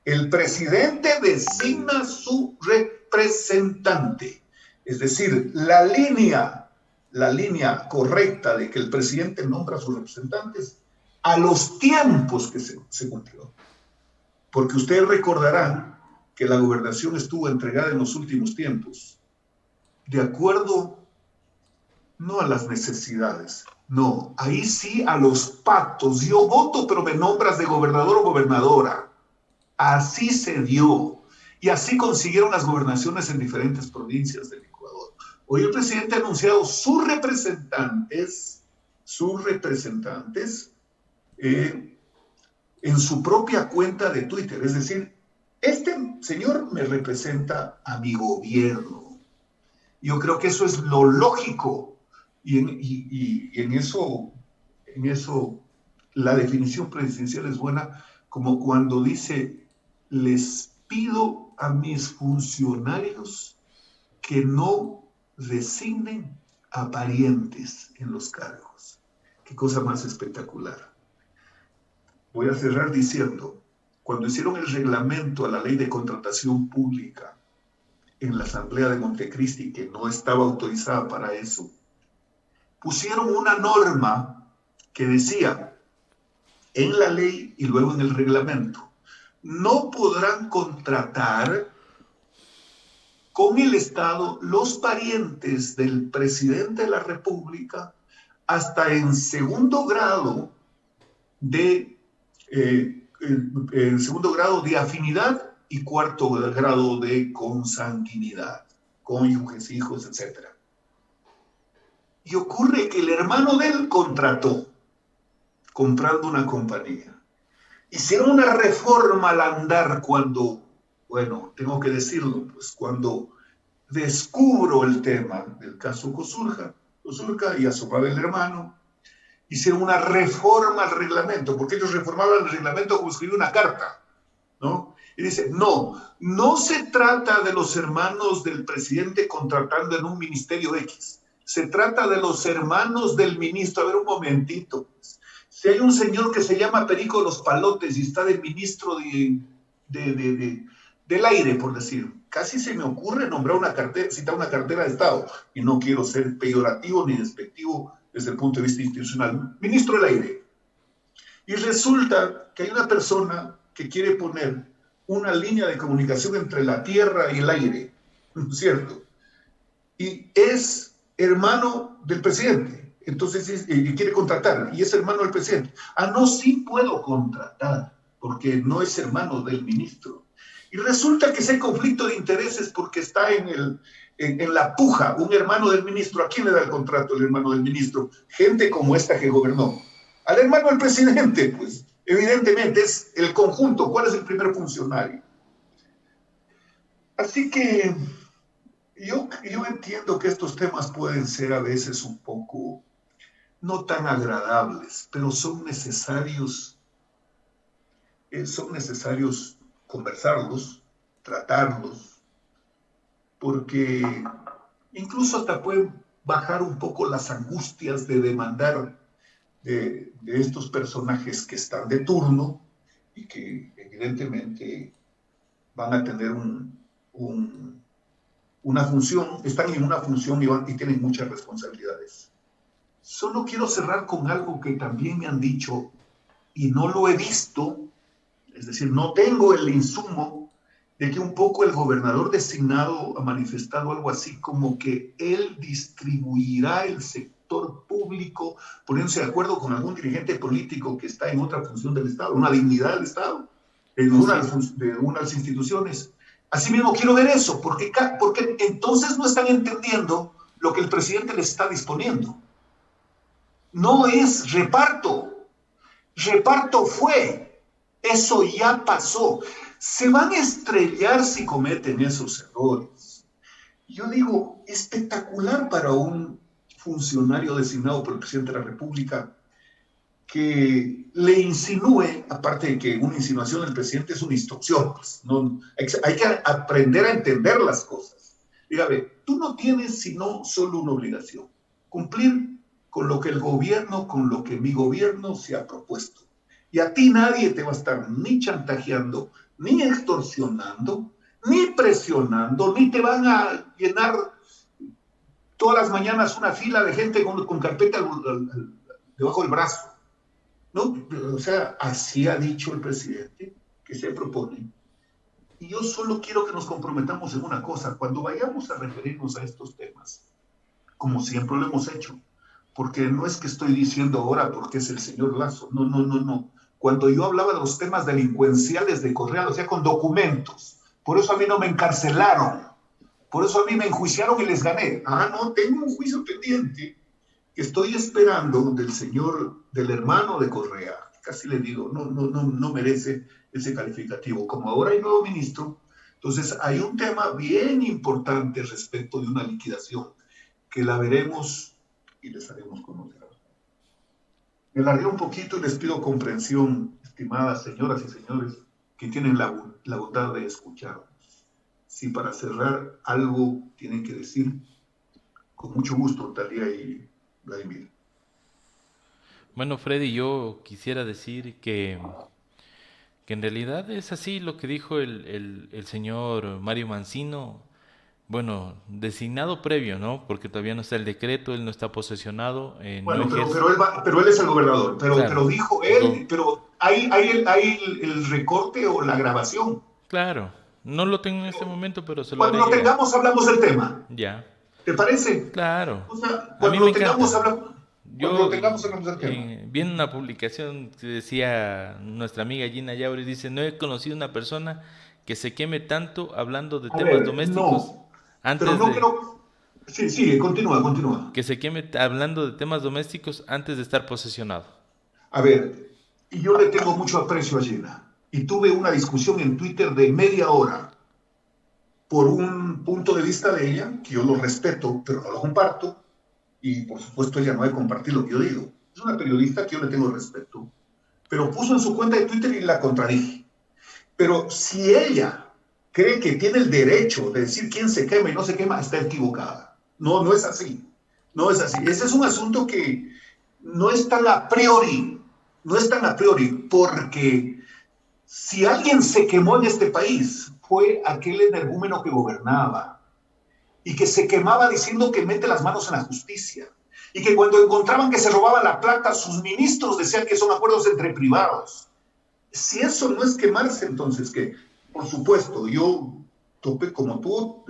El presidente designa su representante. Es decir, la línea correcta de que el presidente nombra a sus representantes a los tiempos que se cumplió. Porque ustedes recordarán que la gobernación estuvo entregada en los últimos tiempos, de acuerdo no a las necesidades, no, ahí sí a los pactos. Yo voto, pero me nombras de gobernador o gobernadora. Así se dio. Y así consiguieron las gobernaciones en diferentes provincias del Ecuador. Hoy el presidente ha anunciado sus representantes en su propia cuenta de Twitter. Es decir, este señor me representa a mi gobierno. Yo creo que eso es lo lógico. Y en eso la definición presidencial es buena, como cuando dice: les pido a mis funcionarios que no designen a parientes en los cargos. Qué cosa más espectacular. Voy a cerrar diciendo, cuando hicieron el reglamento a la ley de contratación pública en la Asamblea de Montecristi, que no estaba autorizada para eso, pusieron una norma que decía en la ley y luego en el reglamento: no podrán contratar con el Estado los parientes del presidente de la República hasta en segundo grado de afinidad y cuarto grado de consanguinidad, cónyuges, hijos, etc. Y ocurre que el hermano de él contrató, comprando una compañía. Hicieron una reforma al andar cuando, bueno, tengo que decirlo, pues cuando descubro el tema del caso Cosurca y asomaba el hermano, hicieron una reforma al reglamento, porque ellos reformaban el reglamento como escribir una carta, ¿no? Y dice, no se trata de los hermanos del presidente contratando en un ministerio X, se trata de los hermanos del ministro. A ver, un momentito, pues. Si hay un señor que se llama Perico de los Palotes y está de ministro del aire, por decir, casi se me ocurre nombrar citar una cartera de Estado, y no quiero ser peyorativo ni despectivo desde el punto de vista institucional, ministro del aire. Y resulta que hay una persona que quiere poner una línea de comunicación entre la tierra y el aire, ¿no es cierto? Y es hermano del presidente. Entonces quiere contratar y es hermano del presidente. No, sí puedo contratar porque no es hermano del ministro. Y resulta que ese conflicto de intereses, porque está en la puja un hermano del ministro. ¿A quién le da el contrato el hermano del ministro? Gente como esta que gobernó. Al hermano del presidente, pues evidentemente es el conjunto. ¿Cuál es el primer funcionario? Así que yo entiendo que estos temas pueden ser a veces un poco no tan agradables, pero son necesarios conversarlos, tratarlos, porque incluso hasta pueden bajar un poco las angustias de demandar de estos personajes que están de turno y que evidentemente van a tener una función, están en una función y tienen muchas responsabilidades. Solo quiero cerrar con algo que también me han dicho y no lo he visto, es decir, no tengo el insumo de que un poco el gobernador designado ha manifestado algo así como que él distribuirá el sector público poniéndose de acuerdo con algún dirigente político que está en otra función del Estado, una dignidad del Estado, en una de unas instituciones. Asimismo, quiero ver eso, porque entonces no están entendiendo lo que el presidente les está disponiendo. No es reparto. Reparto fue. Eso ya pasó. Se van a estrellar si cometen esos errores. Yo digo, espectacular para un funcionario designado por el presidente de la República que le insinúe, aparte de que una insinuación del presidente es una instrucción, pues, no, hay que aprender a entender las cosas. Dígame, tú no tienes sino solo una obligación: cumplir con lo que el gobierno, con lo que mi gobierno se ha propuesto. Y a ti nadie te va a estar ni chantajeando, ni extorsionando, ni presionando, ni te van a llenar todas las mañanas una fila de gente con carpeta debajo del brazo. ¿No? O sea, así ha dicho el presidente que se propone. Y yo solo quiero que nos comprometamos en una cosa: cuando vayamos a referirnos a estos temas, como siempre lo hemos hecho, porque no es que estoy diciendo ahora porque es el señor Lazo, no. Cuando yo hablaba de los temas delincuenciales de Correa, lo hacía con documentos. Por eso a mí no me encarcelaron, por eso a mí me enjuiciaron y les gané. No, tengo un juicio pendiente que estoy esperando del hermano de Correa. Casi le digo, no merece ese calificativo. Como ahora hay nuevo ministro, entonces hay un tema bien importante respecto de una liquidación que la veremos y les haremos conocer. Me largué un poquito y les pido comprensión, estimadas señoras y señores, que tienen la bondad de escucharnos. Si para cerrar algo tienen que decir, con mucho gusto, Talía y Vladimir. Bueno, Freddy, yo quisiera decir que en realidad es así lo que dijo el señor Mario Mancino. Bueno, designado previo, ¿no? Porque todavía no está el decreto, él no está posesionado. Bueno, pero él es el gobernador, claro, pero dijo él, pero hay el recorte o la grabación. Claro, no lo tengo en este momento, pero se lo Cuando lo tengamos hablamos del tema. Ya. ¿Te parece? Claro. O sea, cuando lo tengamos hablamos del tema. Vi en una publicación que decía nuestra amiga Gina Yauri, dice, no he conocido una persona que se queme tanto hablando de temas domésticos. Sí, continúa. Que se queme hablando de temas domésticos antes de estar posesionado. A ver, yo le tengo mucho aprecio a Gina. Y tuve una discusión en Twitter de media hora por un punto de vista de ella, que yo lo respeto, pero no lo comparto. Y por supuesto ella no debe compartir lo que yo digo. Es una periodista que yo le tengo respeto. Pero puso en su cuenta de Twitter y la contradije. Pero si ella cree que tiene el derecho de decir quién se quema y no se quema, está equivocada. No es así. No es así. Ese es un asunto que no es tan a priori. No es tan a priori, porque si alguien se quemó en este país, fue aquel energúmeno que gobernaba y que se quemaba diciendo que mete las manos en la justicia y que cuando encontraban que se robaba la plata, sus ministros decían que son acuerdos entre privados. Si eso no es quemarse, entonces, ¿qué? Por supuesto, yo topé, como tú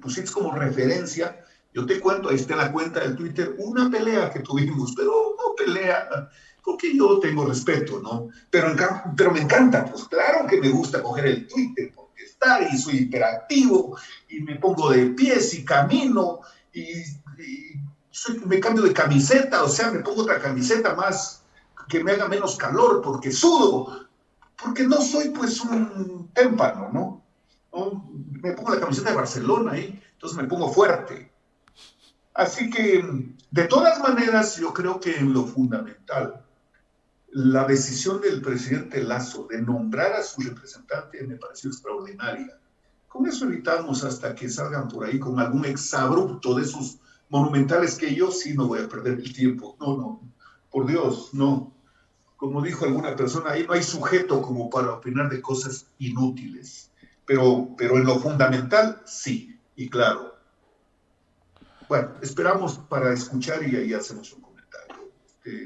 pusiste como referencia, yo te cuento, ahí está en la cuenta del Twitter, una pelea que tuvimos, pero no pelea, porque yo tengo respeto, ¿no? Pero me encanta, pues claro que me gusta coger el Twitter, porque está y soy hiperactivo, y me pongo de pies y camino, y me cambio de camiseta, o sea, me pongo otra camiseta más que me haga menos calor, porque sudo, porque no soy pues un témpano, ¿no? Me pongo la camiseta de Barcelona ahí, entonces me pongo fuerte. Así que, de todas maneras, yo creo que en lo fundamental, la decisión del presidente Lazo de nombrar a su representante me pareció extraordinaria. Con eso evitamos hasta que salgan por ahí con algún exabrupto de esos monumentales que yo sí no voy a perder el tiempo. No, por Dios, no. Como dijo alguna persona, ahí no hay sujeto como para opinar de cosas inútiles. Pero en lo fundamental, sí, y claro. Bueno, esperamos para escuchar y ahí hacemos un comentario.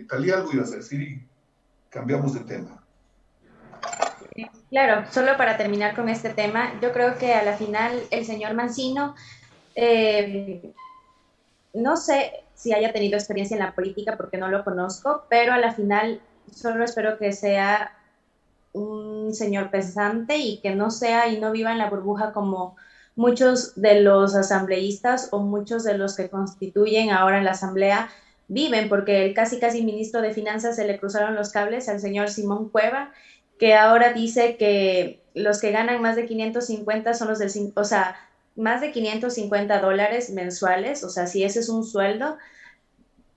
Talía, algo ibas a decir y cambiamos de tema. Claro, solo para terminar con este tema, yo creo que a la final el señor Mancino, no sé si haya tenido experiencia en la política porque no lo conozco, pero a la final solo espero que sea un señor pensante y que no sea y no viva en la burbuja como muchos de los asambleístas o muchos de los que constituyen ahora en la asamblea viven, porque el casi ministro de Finanzas se le cruzaron los cables al señor Simón Cueva, que ahora dice que los que ganan más de 550 son los del, o sea, más de $550 mensuales, o sea, si ese es un sueldo,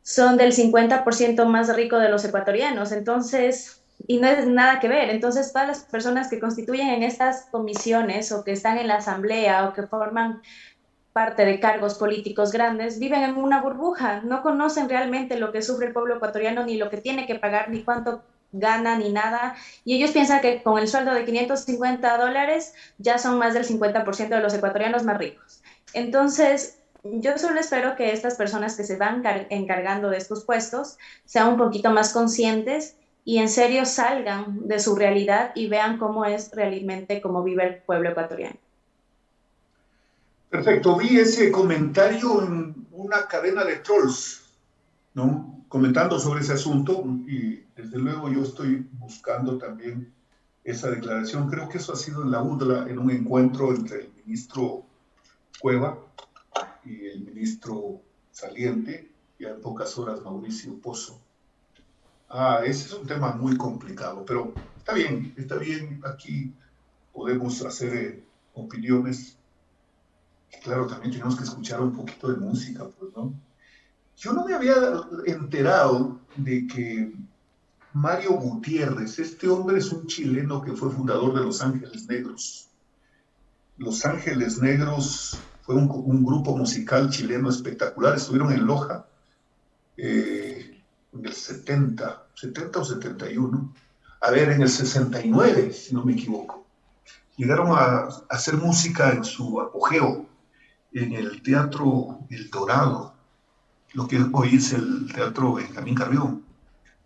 son del 50% más rico de los ecuatorianos. Entonces, y no es nada que ver. Entonces, todas las personas que constituyen en estas comisiones o que están en la asamblea o que forman parte de cargos políticos grandes, viven en una burbuja, no conocen realmente lo que sufre el pueblo ecuatoriano, ni lo que tiene que pagar, ni cuánto gana ni nada, y ellos piensan que con el sueldo de $550 ya son más del 50% de los ecuatorianos más ricos. Entonces, yo solo espero que estas personas que se van encargando de estos puestos sean un poquito más conscientes y en serio salgan de su realidad y vean cómo es realmente cómo vive el pueblo ecuatoriano. Perfecto, vi ese comentario en una cadena de trolls, ¿no? Comentando sobre ese asunto, y desde luego yo estoy buscando también esa declaración. Creo que eso ha sido en la UDLA, en un encuentro entre el ministro Cueva y el ministro saliente, ya en pocas horas Mauricio Pozo. Ese es un tema muy complicado, pero está bien, aquí podemos hacer opiniones. Y claro, también tenemos que escuchar un poquito de música, pues, ¿no? Yo no me había enterado de que Mario Gutiérrez, este hombre es un chileno que fue fundador de Los Ángeles Negros. Los Ángeles Negros fue un grupo musical chileno espectacular, estuvieron en Loja en el 70 o 71, a ver, en el 69, si no me equivoco. Llegaron a hacer música en su apogeo en el Teatro El Dorado, lo que hoy es el Teatro Benjamín Carrión.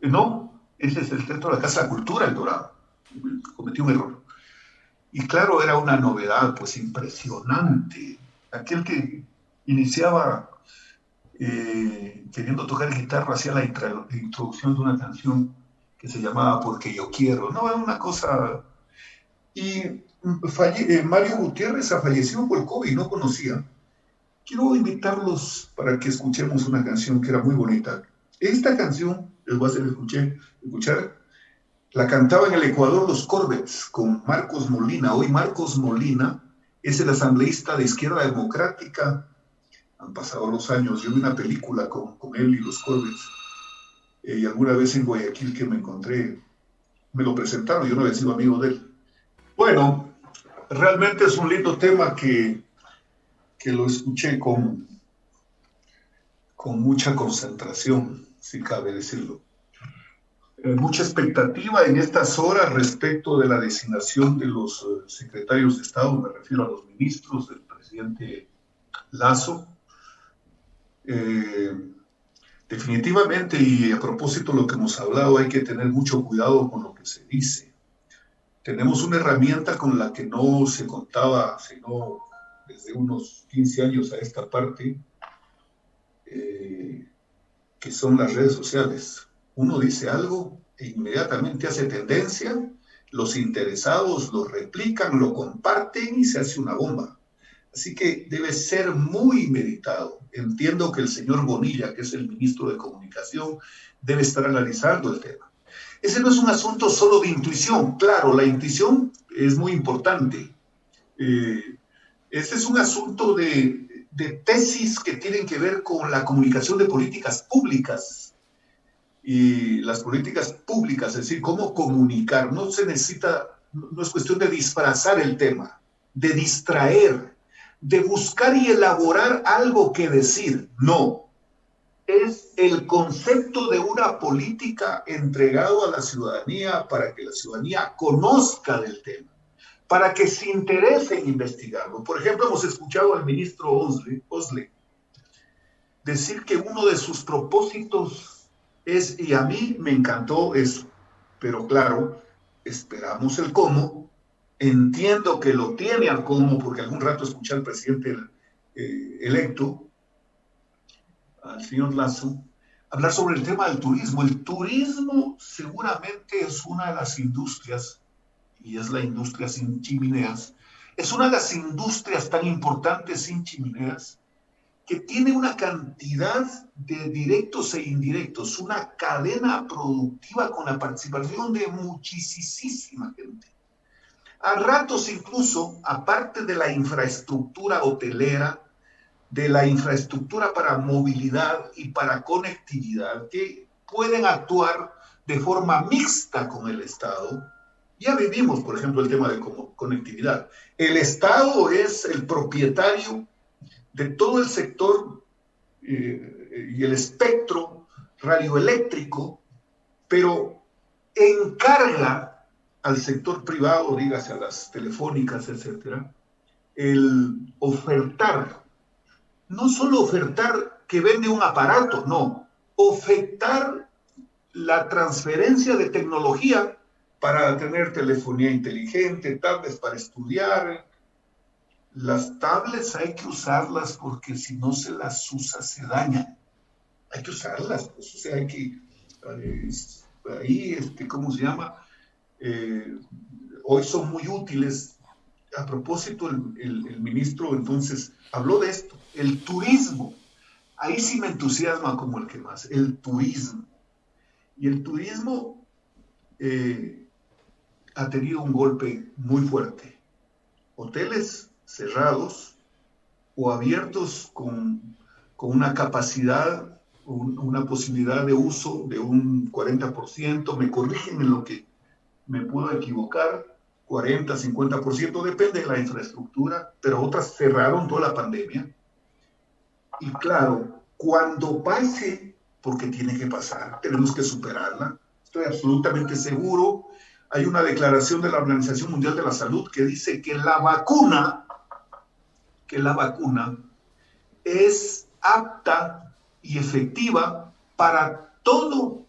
No, ese es el Teatro de la Casa de Cultura El Dorado. Cometí un error. Y claro, era una novedad, pues impresionante. Aquel que iniciaba queriendo tocar guitarra hacía la introducción de una canción que se llamaba Porque Yo Quiero. No, era una cosa... Y Mario Gutiérrez falleció por COVID, no conocía. Quiero invitarlos para que escuchemos una canción que era muy bonita. Esta canción, les voy a hacer escuchar, la cantaba en el Ecuador los Corvettes con Marcos Molina. Hoy Marcos Molina es el asambleísta de Izquierda Democrática. Han pasado los años, yo vi una película con él y los Corvettes. Y alguna vez en Guayaquil que me encontré, me lo presentaron, yo no había sido amigo de él. Bueno, realmente es un lindo tema que lo escuché con mucha concentración, si cabe decirlo. Mucha expectativa en estas horas respecto de la designación de los secretarios de Estado, me refiero a los ministros del presidente Lasso. Definitivamente, y a propósito de lo que hemos hablado, hay que tener mucho cuidado con lo que se dice. Tenemos una herramienta con la que no se contaba, sino desde unos 15 años a esta parte, que son las redes sociales. Uno dice algo e inmediatamente hace tendencia, los interesados lo replican, lo comparten y se hace una bomba. Así que debe ser muy meditado. Entiendo que el señor Bonilla, que es el ministro de Comunicación, debe estar analizando el tema. Ese no es un asunto solo de intuición. Claro, la intuición es muy importante. Este es un asunto de tesis que tienen que ver con la comunicación de políticas públicas. Y las políticas públicas, es decir, cómo comunicar. No se necesita, no es cuestión de disfrazar el tema, de distraer, de buscar y elaborar algo que decir. No. Es el concepto de una política entregado a la ciudadanía para que la ciudadanía conozca del tema, para que se interese en investigarlo. Por ejemplo, hemos escuchado al ministro Osle decir que uno de sus propósitos es, y a mí me encantó eso, pero claro, esperamos el cómo. Entiendo que lo tiene al cómo, porque algún rato escuché al presidente electo, al señor Lasso, hablar sobre el tema del turismo. El turismo seguramente es una de las industrias, y es la industria sin chimeneas, es una de las industrias tan importantes sin chimeneas, que tiene una cantidad de directos e indirectos, una cadena productiva con la participación de muchísima gente. A ratos incluso, aparte de la infraestructura hotelera, de la infraestructura para movilidad y para conectividad, que pueden actuar de forma mixta con el Estado. Ya vivimos, por ejemplo, el tema de conectividad. El Estado es el propietario de todo el sector y el espectro radioeléctrico, pero encarga al sector privado, dígase a las telefónicas, etcétera, el ofertar, no solo ofertar que vende un aparato, no, ofertar la transferencia de tecnología para tener telefonía inteligente, tablets para estudiar. Las tablets hay que usarlas porque si no se las usa se dañan. Hay que usarlas, pues, o sea, hay que, ahí, ¿cómo se llama? Hoy son muy útiles. A propósito, el ministro entonces habló de esto, el turismo. Ahí sí me entusiasma como el que más, el turismo. Y el turismo ha tenido un golpe muy fuerte. Hoteles cerrados o abiertos con una capacidad, una posibilidad de uso de un 40%, me corrigen en lo que me puedo equivocar, 40, 50%, depende de la infraestructura, pero otras cerraron toda la pandemia. Y claro, cuando pase, porque tiene que pasar, tenemos que superarla, estoy absolutamente seguro. Hay una declaración de la Organización Mundial de la Salud que dice que la vacuna es apta y efectiva para todo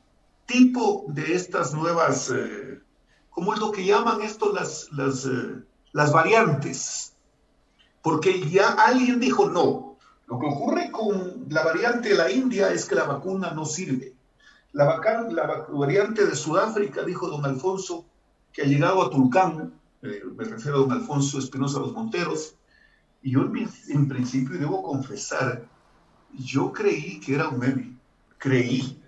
tipo de estas nuevas, ¿cómo es lo que llaman esto? Las variantes. Porque ya alguien dijo no. Lo que ocurre con la variante de la India es que la vacuna no sirve. La variante de Sudáfrica, dijo don Alfonso, que ha llegado a Tulcán, me refiero a don Alfonso Espinosa Los Monteros, y yo en principio, y debo confesar, yo creí que era un meme, creí.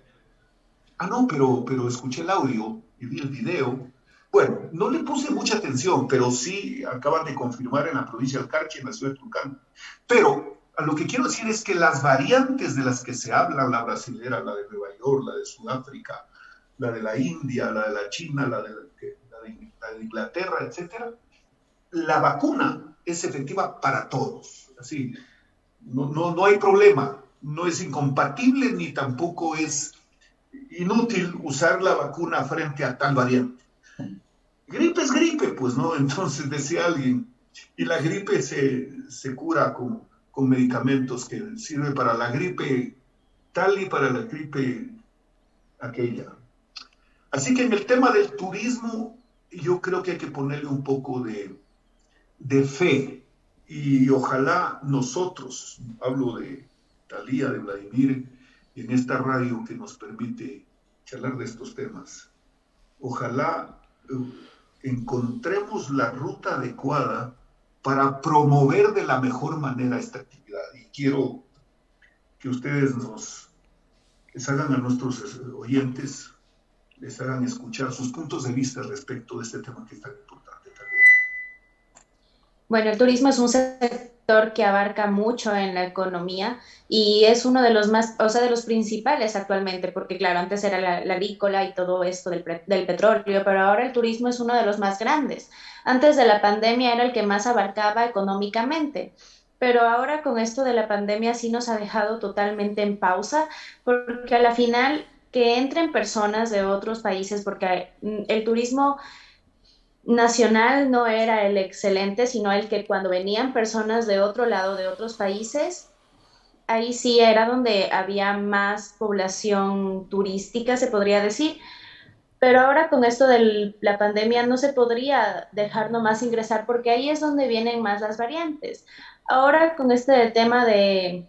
No, pero escuché el audio y vi el video. Bueno, no le puse mucha atención, pero sí acaban de confirmar en la provincia del Carchi, en la ciudad de Tulcán. Pero a lo que quiero decir es que las variantes de las que se habla, la brasilera, la de Nueva York, la de Sudáfrica, la de la India, la de la China, la de Inglaterra, etcétera, la vacuna es efectiva para todos. Así, no hay problema, no es incompatible ni tampoco es inútil usar la vacuna frente a tal variante. Gripe es gripe, pues, ¿no? Entonces decía alguien, y la gripe se cura con medicamentos que sirven para la gripe tal y para la gripe aquella. Así que en el tema del turismo, yo creo que hay que ponerle un poco de fe, y ojalá nosotros, hablo de Talía, de Vladimir, en esta radio que nos permite charlar de estos temas, ojalá encontremos la ruta adecuada para promover de la mejor manera esta actividad. Y quiero que ustedes les hagan a nuestros oyentes, les hagan escuchar sus puntos de vista respecto de este tema que es tan importante también. Bueno, el turismo es un sector que abarca mucho en la economía y es uno de los más, o sea, de los principales actualmente, porque claro, antes era la agrícola y todo esto del petróleo, pero ahora el turismo es uno de los más grandes. Antes de la pandemia era el que más abarcaba económicamente, pero ahora con esto de la pandemia sí nos ha dejado totalmente en pausa, porque a la final que entren personas de otros países, porque el turismo nacional no era el excelente, sino el que cuando venían personas de otro lado, de otros países, ahí sí era donde había más población turística, se podría decir. Pero ahora con esto de la pandemia no se podría dejar nomás ingresar porque ahí es donde vienen más las variantes. Ahora con este tema de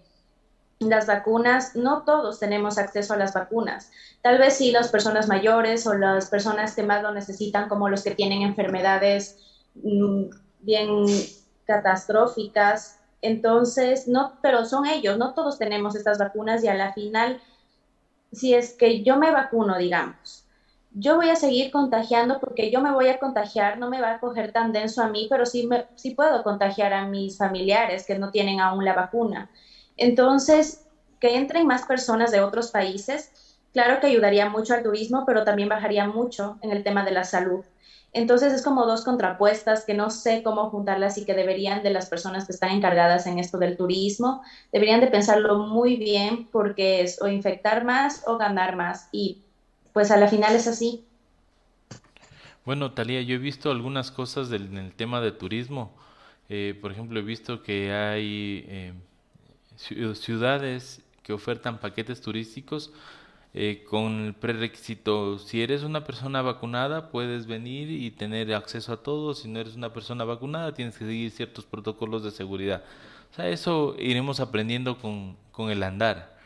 las vacunas, no todos tenemos acceso a las vacunas. Tal vez sí las personas mayores o las personas que más lo necesitan, como los que tienen enfermedades bien catastróficas. Entonces, no, pero son ellos, no todos tenemos estas vacunas y a la final, si es que yo me vacuno, digamos, yo voy a seguir contagiando porque yo me voy a contagiar, no me va a coger tan denso a mí, pero sí puedo contagiar a mis familiares que no tienen aún la vacuna. Entonces, que entren más personas de otros países, claro que ayudaría mucho al turismo, pero también bajaría mucho en el tema de la salud. Entonces, es como dos contrapuestas que no sé cómo juntarlas y que deberían de las personas que están encargadas en esto del turismo, deberían de pensarlo muy bien porque es o infectar más o ganar más y pues a la final es así. Bueno, Talía, yo he visto algunas cosas en el tema de turismo. Por ejemplo, he visto que hay ciudades que ofertan paquetes turísticos con el prerequisito, si eres una persona vacunada, puedes venir y tener acceso a todo. Si no eres una persona vacunada, tienes que seguir ciertos protocolos de seguridad. O sea, eso iremos aprendiendo con el andar.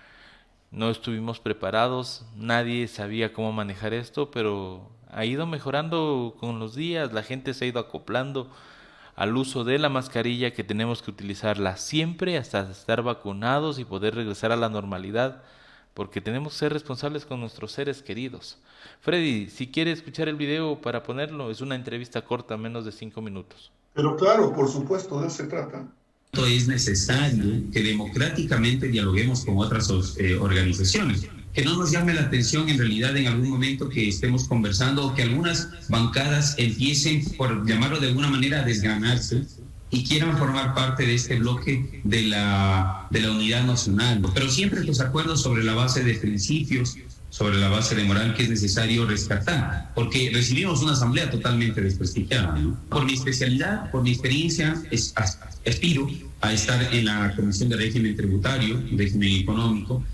No estuvimos preparados, nadie sabía cómo manejar esto, pero ha ido mejorando con los días, la gente se ha ido acoplando al uso de la mascarilla, que tenemos que utilizarla siempre hasta estar vacunados y poder regresar a la normalidad, porque tenemos que ser responsables con nuestros seres queridos. Freddy, si quiere escuchar el video para ponerlo, es una entrevista corta, menos de 5 minutos. Pero claro, por supuesto, de eso se trata. Es necesario que democráticamente dialoguemos con otras organizaciones, que no nos llame la atención en realidad en algún momento que estemos conversando o que algunas bancadas empiecen, por llamarlo de alguna manera, a desganarse y quieran formar parte de este bloque de la unidad nacional, pero siempre los acuerdos sobre la base de principios, sobre la base de moral que es necesario rescatar, porque recibimos una asamblea totalmente desprestigiada, ¿no? Por mi especialidad, por mi experiencia, aspiro a estar en la Comisión de Régimen Tributario, régimen económico,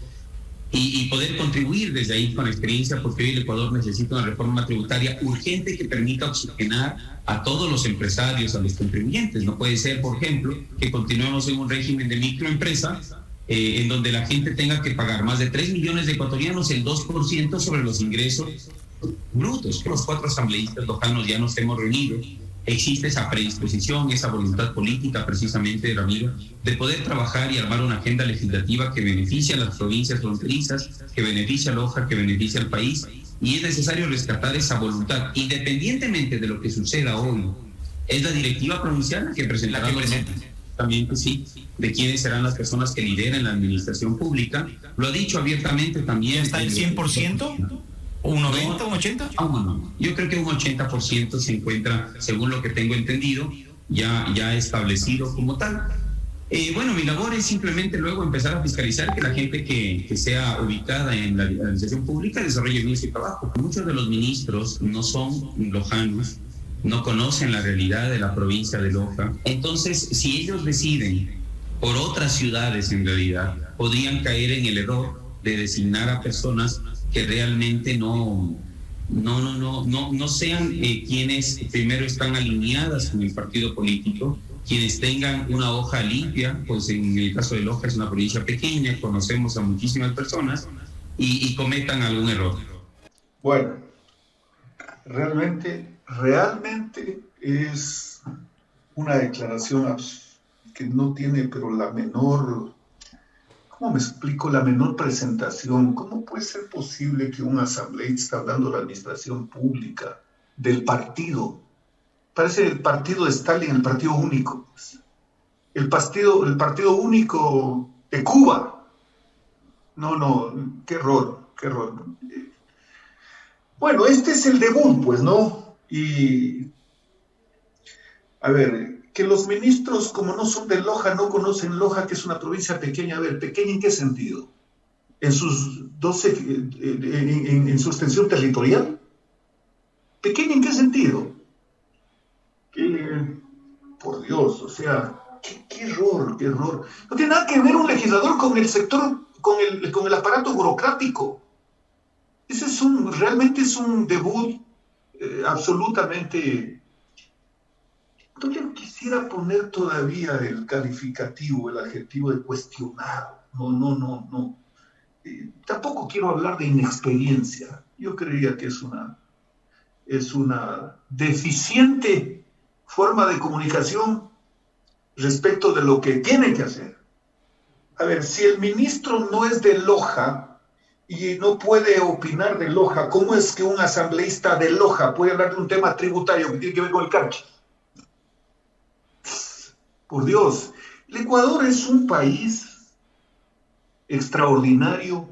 y poder contribuir desde ahí con la experiencia, porque hoy el Ecuador necesita una reforma tributaria urgente que permita oxigenar a todos los empresarios, a los contribuyentes. No puede ser, por ejemplo, que continuemos en un régimen de microempresa en donde la gente tenga que pagar más de 3 millones de ecuatorianos el 2% sobre los ingresos brutos. Los 4 asambleístas lojanos ya nos hemos reunido. Existe esa predisposición, esa voluntad política, precisamente, Ramiro, de poder trabajar y armar una agenda legislativa que beneficie a las provincias fronterizas, que beneficie a Loja, que beneficie al país, y es necesario rescatar esa voluntad, independientemente de lo que suceda hoy. Es la directiva provincial la que presentará también, pues sí, de quiénes serán las personas que lideren la administración pública. Lo ha dicho abiertamente también. ¿Está el 100%? ¿Un 90, un 80? No. Yo creo que un 80% se encuentra, según lo que tengo entendido, ya establecido como tal. Bueno, mi labor es simplemente luego empezar a fiscalizar que la gente que sea ubicada en la administración pública desarrolle bien su trabajo. Muchos de los ministros no son lojanos, no conocen la realidad de la provincia de Loja. Entonces, si ellos deciden por otras ciudades, en realidad, podrían caer en el error de designar a personas que realmente no sean quienes primero están alineadas con el partido político, quienes tengan una hoja limpia. Pues en el caso de Loja es una provincia pequeña, conocemos a muchísimas personas y cometan algún error. Bueno, realmente es una declaración que no tiene pero la menor... ¿Cómo me explico? La menor presentación. ¿Cómo puede ser posible que un asambleísta hablando de la administración pública, del partido, parece el partido de Stalin, el partido único, el partido único de Cuba? No, qué error. Bueno, este es el debut, pues, ¿no? Y, a ver, que los ministros, como no son de Loja, no conocen Loja, que es una provincia pequeña. A ver, ¿pequeña en qué sentido? ¿En en su extensión territorial? ¿Pequeña en qué sentido? Por Dios, o sea, qué error. No tiene nada que ver un legislador con el sector, con el aparato burocrático. Realmente es un debut absolutamente... Yo quisiera poner todavía el calificativo, el adjetivo de cuestionado. No. Tampoco quiero hablar de inexperiencia. Yo creería que es una deficiente forma de comunicación respecto de lo que tiene que hacer. A ver, si el ministro no es de Loja y no puede opinar de Loja, ¿cómo es que un asambleísta de Loja puede hablar de un tema tributario que tiene que ver con el canche? Por Dios, el Ecuador es un país extraordinario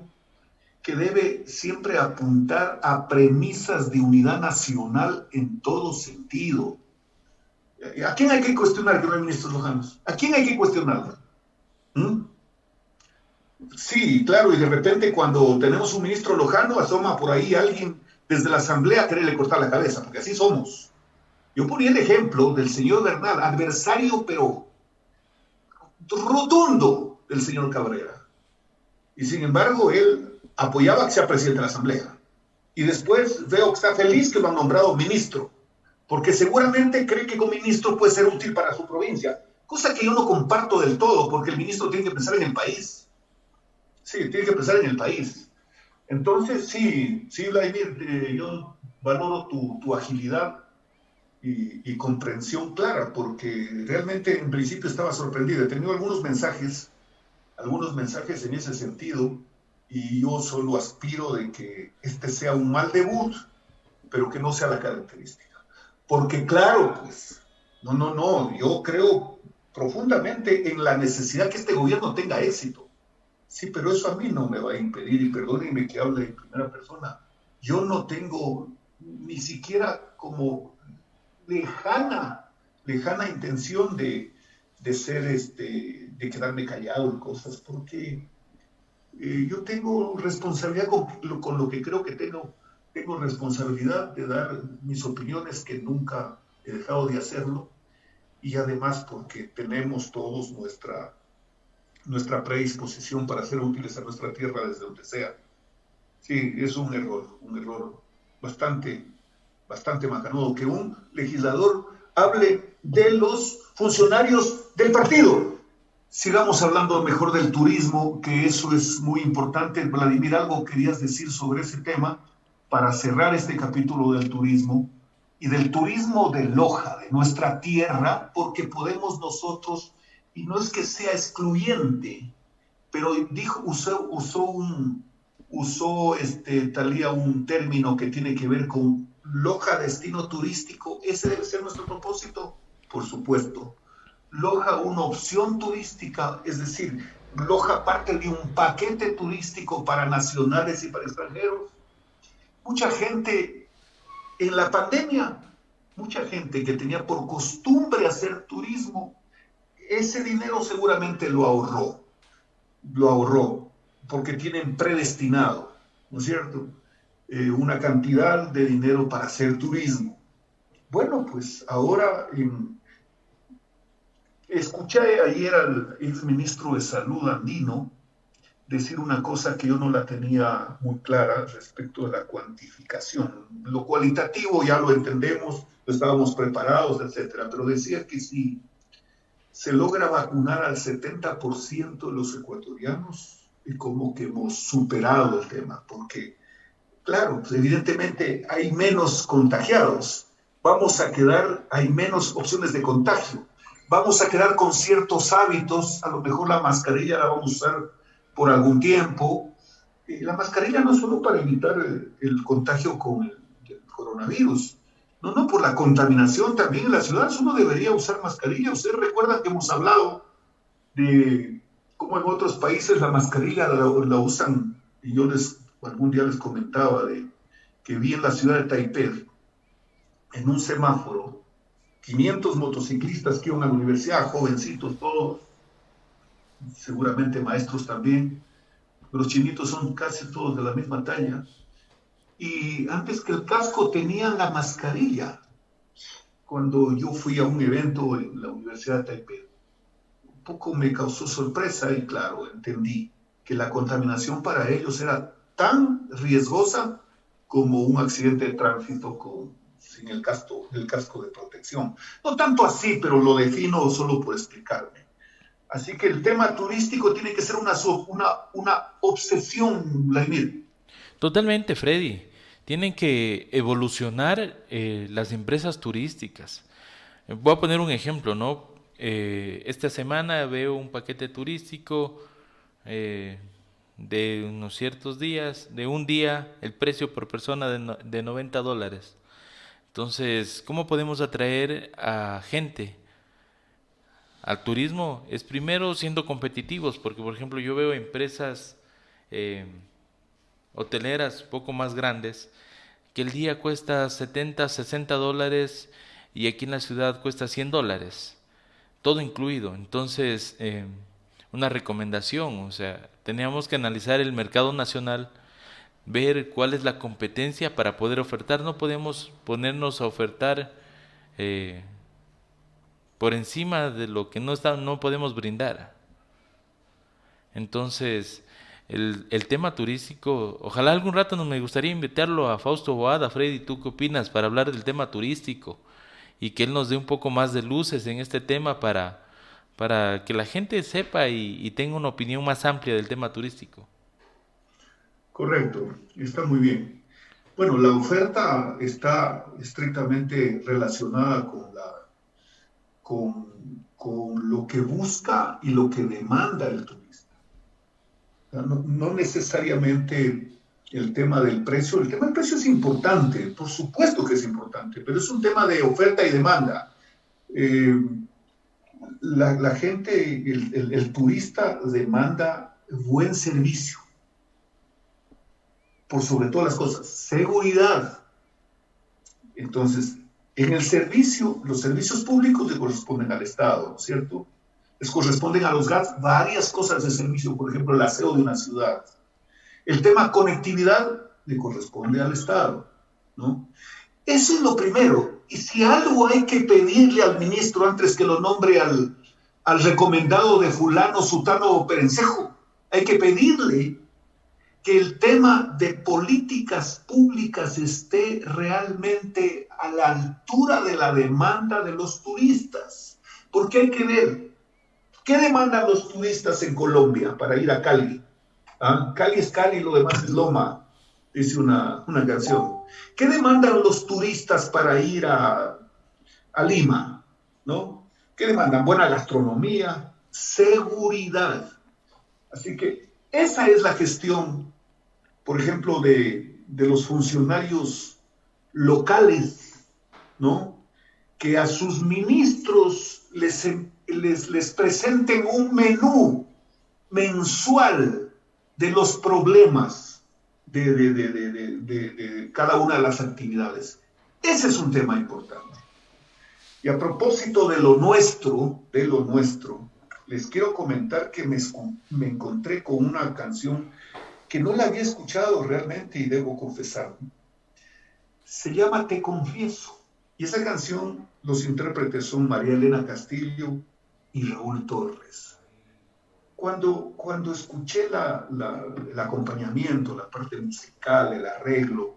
que debe siempre apuntar a premisas de unidad nacional en todo sentido. ¿A quién hay que cuestionar que no hay ministros lojanos? ¿A quién hay que cuestionarlo? Sí, claro, y de repente cuando tenemos un ministro lojano asoma por ahí alguien desde la asamblea quererle cortar la cabeza, porque así somos. Yo ponía el ejemplo del señor Bernal, adversario pero rotundo del señor Cabrera. Y sin embargo, él apoyaba que sea presidente de la asamblea. Y después veo que está feliz que lo han nombrado ministro, porque seguramente cree que como ministro puede ser útil para su provincia, cosa que yo no comparto del todo, porque el ministro tiene que pensar en el país. Sí, tiene que pensar en el país. Entonces, sí, Vladimir, yo valoro tu agilidad y comprensión clara, porque realmente en principio estaba sorprendido. He tenido algunos mensajes en ese sentido, y yo solo aspiro de que este sea un mal debut, pero que no sea la característica. Porque claro, pues, no, yo creo profundamente en la necesidad que este gobierno tenga éxito. Sí, pero eso a mí no me va a impedir, y perdónenme que hable en primera persona, yo no tengo ni siquiera como lejana intención de ser, de quedarme callado en cosas, porque yo tengo responsabilidad con lo que creo que tengo responsabilidad de dar mis opiniones, que nunca he dejado de hacerlo, y además porque tenemos todos nuestra predisposición para ser útiles a nuestra tierra desde donde sea. Sí, es un error bastante macanudo que un legislador hable de los funcionarios del partido. Sigamos hablando mejor del turismo, que eso es muy importante. Vladimir, algo querías decir sobre ese tema para cerrar este capítulo del turismo, y del turismo de Loja, de nuestra tierra, porque podemos nosotros, y no es que sea excluyente, pero usó Talía un término que tiene que ver con Loja destino turístico. Ese debe ser nuestro propósito, por supuesto. Loja una opción turística, es decir, Loja parte de un paquete turístico para nacionales y para extranjeros. Mucha gente en la pandemia, mucha gente que tenía por costumbre hacer turismo, ese dinero seguramente lo ahorró, porque tienen predestinado, ¿no es cierto?, una cantidad de dinero para hacer turismo. Bueno, pues ahora escuché ayer al exministro de Salud andino decir una cosa que yo no la tenía muy clara respecto de la cuantificación. Lo cualitativo ya lo entendemos, estábamos preparados, etcétera, pero decía que si se logra vacunar al 70% de los ecuatorianos, y como que hemos superado el tema, porque, claro, pues evidentemente hay menos contagiados, hay menos opciones de contagio, vamos a quedar con ciertos hábitos, a lo mejor la mascarilla la vamos a usar por algún tiempo. La mascarilla no es solo para evitar el contagio con el coronavirus, no, por la contaminación también en las ciudades uno debería usar mascarilla. Ustedes recuerdan que hemos hablado de cómo en otros países la mascarilla la usan, y yo algún día les comentaba que vi en la ciudad de Taipei, en un semáforo, 500 motociclistas que iban a la universidad, jovencitos todos, seguramente maestros también. Los chinitos son casi todos de la misma talla, y antes que el casco tenían la mascarilla. Cuando yo fui a un evento en la Universidad de Taipei, un poco me causó sorpresa, y claro, entendí que la contaminación para ellos era tan riesgosa como un accidente de tránsito sin el casco de protección. No tanto así, pero lo defino solo por explicarme. Así que el tema turístico tiene que ser una obsesión, Vladimir. Totalmente, Freddy. Tienen que evolucionar las empresas turísticas. Voy a poner un ejemplo, ¿no? Esta semana veo un paquete turístico de unos ciertos días, de un día, el precio por persona de $90. Entonces, ¿cómo podemos atraer a gente al turismo? Es primero siendo competitivos, porque por ejemplo yo veo empresas hoteleras poco más grandes que el día cuesta $70, $60 y aquí en la ciudad cuesta $100, todo incluido. Entonces, una recomendación, o sea, teníamos que analizar el mercado nacional ver cuál es la competencia para poder ofertar. No podemos ponernos a ofertar por encima de lo que no podemos brindar. Entonces, el tema turístico, ojalá algún rato me gustaría invitarlo a Fausto Boada. Freddy, ¿tú qué opinas para hablar del tema turístico? Y que él nos dé un poco más de luces en este tema para que la gente sepa y tenga una opinión más amplia del tema turístico. Correcto, está muy bien. Bueno, la oferta está estrictamente relacionada con lo que busca y lo que demanda el turista. No necesariamente el tema del precio. El tema del precio es importante, por supuesto que es importante, pero es un tema de oferta y demanda. La gente, el turista demanda buen servicio, por sobre todas las cosas, seguridad. Entonces, en el servicio, los servicios públicos le corresponden al Estado, ¿no es cierto? Les corresponden a los GATS varias cosas de servicio, por ejemplo, el aseo de una ciudad. El tema conectividad le corresponde al Estado, ¿no? Eso es lo primero. Y si algo hay que pedirle al ministro antes que lo nombre al recomendado de fulano, sutano o perencejo, hay que pedirle que el tema de políticas públicas esté realmente a la altura de la demanda de los turistas. Porque hay que ver, ¿qué demandan los turistas en Colombia para ir a Cali? ¿Ah? Cali es Cali, lo demás es Loma, dice una canción. ¿Qué demandan los turistas para ir a Lima? ¿No? ¿Qué demandan? Buena gastronomía, seguridad. Así que esa es la gestión, por ejemplo, de los funcionarios locales, ¿no? Que a sus ministros les presenten un menú mensual de los problemas de cada una de las actividades. Ese es un tema importante. Y a propósito de lo nuestro, les quiero comentar que me encontré con una canción que no la había escuchado realmente y debo confesar. Se llama Te Confieso. Y esa canción, los intérpretes son María Elena Castillo y Raúl Torres. Cuando escuché el acompañamiento, la parte musical, el arreglo,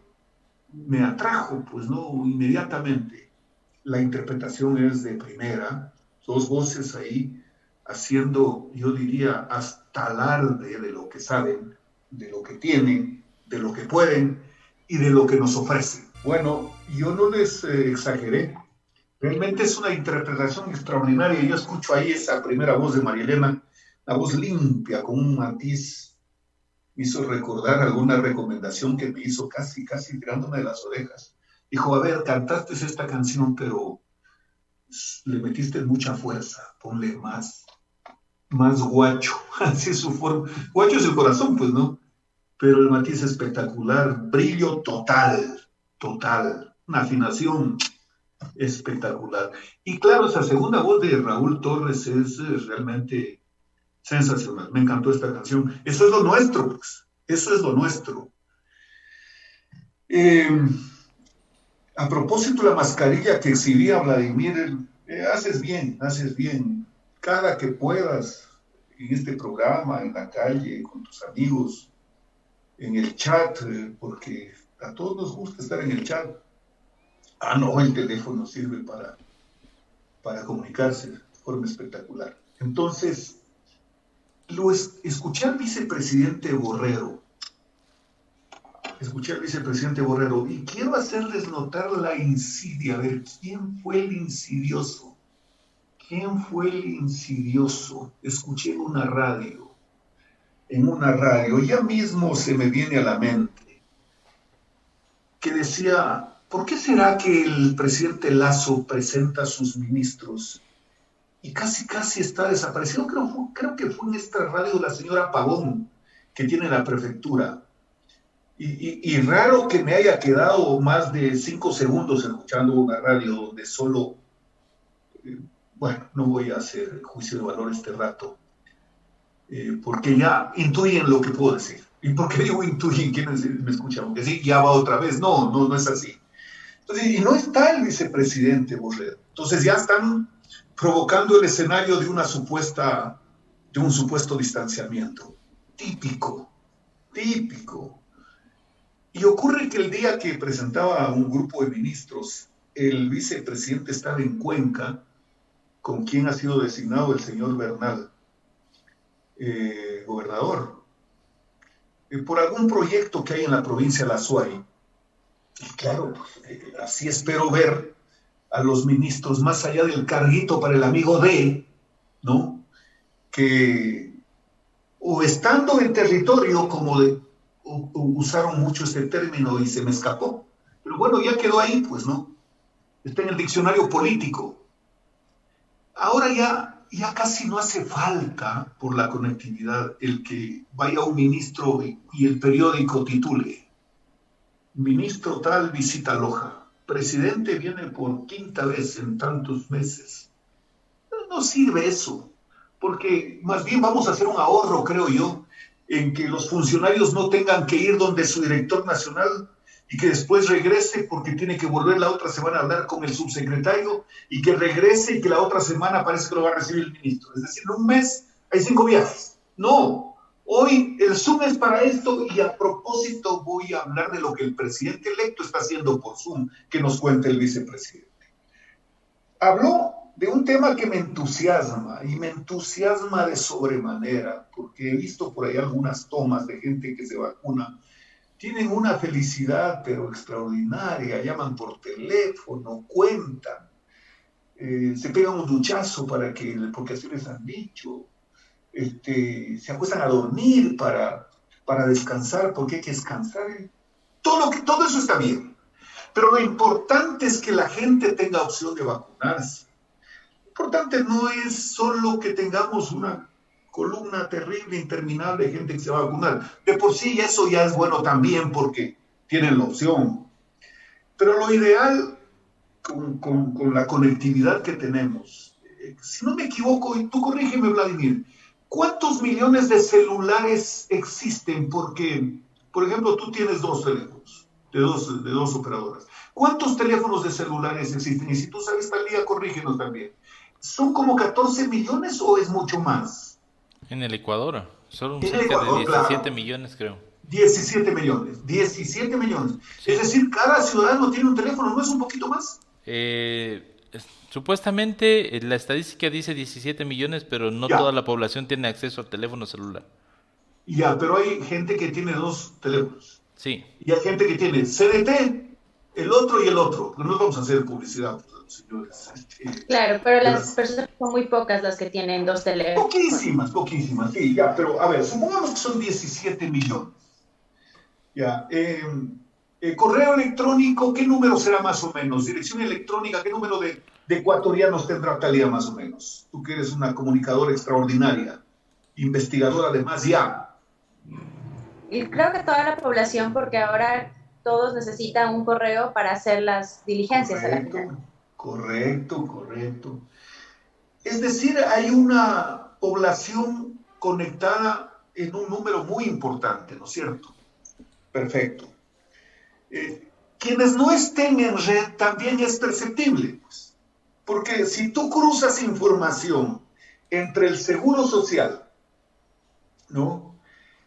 me atrajo, pues no, inmediatamente. La interpretación es de primera, dos voces ahí, haciendo, yo diría, hasta alarde de lo que saben, de lo que tienen, de lo que pueden y de lo que nos ofrecen. Bueno, yo no les exageré. Realmente es una interpretación extraordinaria. Yo escucho ahí esa primera voz de María Elena, la voz limpia, con un matiz. Me hizo recordar alguna recomendación que me hizo casi tirándome de las orejas. Dijo, a ver, cantaste esta canción, pero le metiste mucha fuerza. Ponle más guacho. Así es su forma. Guacho es el corazón, pues, ¿no? Pero el matiz espectacular. Brillo total. Una afinación espectacular. Y claro, esa segunda voz de Raúl Torres es realmente sensacional. Me encantó esta canción. Eso es lo nuestro, pues. Eso es lo nuestro. A propósito de la mascarilla que exhibía Vladimir, haces bien. Cada que puedas, en este programa, en la calle, con tus amigos, en el chat, porque a todos nos gusta estar en el chat. Ah, no, el teléfono sirve para comunicarse de forma espectacular. Entonces, escuché al vicepresidente Borrero, y quiero hacerles notar la insidia. A ver, ¿quién fue el insidioso? Escuché en una radio, ya mismo se me viene a la mente, que decía, ¿por qué será que el presidente Lasso presenta a sus ministros y casi está desaparecido? Creo que fue en esta radio la señora Pavón, que tiene la prefectura. Y raro que me haya quedado más de 5 segundos escuchando una radio donde solo, bueno, no voy a hacer juicio de valor este rato, porque ya intuyen lo que puedo decir. ¿Y por qué digo intuyen? ¿Quiénes me escuchan? Porque sí, ya va otra vez. No, no, no es así. Entonces, y no está el vicepresidente Borrell. Entonces ya están provocando el escenario de un supuesto distanciamiento. Típico, típico. Y ocurre que el día que presentaba a un grupo de ministros, el vicepresidente estaba en Cuenca, con quien ha sido designado el señor Bernal, gobernador, por algún proyecto que hay en la provincia de La Suay. Y claro, así espero ver a los ministros, más allá del carguito para el amigo D, ¿no? Que o estando en territorio, usaron mucho este término y se me escapó, pero bueno, ya quedó ahí, pues, ¿no? Está en el diccionario político. Ahora ya casi no hace falta, por la conectividad, el que vaya un ministro y el periódico titule: ministro tal visita Loja, presidente viene por quinta vez en tantos meses. No sirve eso, porque más bien vamos a hacer un ahorro, creo yo, en que los funcionarios no tengan que ir donde su director nacional y que después regrese porque tiene que volver la otra semana a hablar con el subsecretario y que regrese y que la otra semana parece que lo va a recibir el ministro. Es decir, en un mes hay 5 viajes. No, hoy el Zoom es para esto y a propósito voy a hablar de lo que el presidente electo está haciendo por Zoom, que nos cuente el vicepresidente. Habló de un tema que me entusiasma y me entusiasma de sobremanera, porque he visto por ahí algunas tomas de gente que se vacuna. Tienen una felicidad, pero extraordinaria. Llaman por teléfono, cuentan, se pegan un duchazo porque así les han dicho. Se acuestan a dormir para descansar, porque hay que descansar. Todo eso está bien. Pero lo importante es que la gente tenga opción de vacunarse. Lo importante no es solo que tengamos una columna terrible, interminable de gente que se va a vacunar. De por sí eso ya es bueno también porque tienen la opción. Pero lo ideal con la conectividad que tenemos, si no me equivoco, y tú corrígeme, Vladimir, ¿cuántos millones de celulares existen? Porque, por ejemplo, tú tienes 2 teléfonos de dos operadoras. ¿Cuántos teléfonos de celulares existen? Y si tú sabes, Talía, corrígenos también. ¿Son como 14 millones o es mucho más? En el Ecuador, solo En cerca Ecuador, de 17 claro. millones, creo. 17 millones, 17 millones. Sí. Es decir, cada ciudadano tiene un teléfono, ¿no es un poquito más? Supuestamente la estadística dice 17 millones, pero no Ya. toda la población tiene acceso al teléfono celular. Ya, pero hay gente que tiene 2 teléfonos. Sí, Y hay gente que tiene CDT, el otro y el otro. Pero no vamos a hacer publicidad, pues, señores. Claro, pero las personas son muy pocas las que tienen 2 teléfonos. Poquísimas, sí, ya. Pero a ver, supongamos que son 17 millones. Ya. Correo electrónico, ¿qué número será más o menos? Dirección electrónica, ¿qué número de ecuatorianos tendrá Talía más o menos? Tú que eres una comunicadora extraordinaria, investigadora además, ya. Y creo que toda la población, porque ahora todos necesitan un correo para hacer las diligencias a la final. Correcto. Es decir, hay una población conectada en un número muy importante, ¿no es cierto? Perfecto. Quienes no estén en red también es perceptible, pues, porque si tú cruzas información entre el Seguro Social, ¿no?,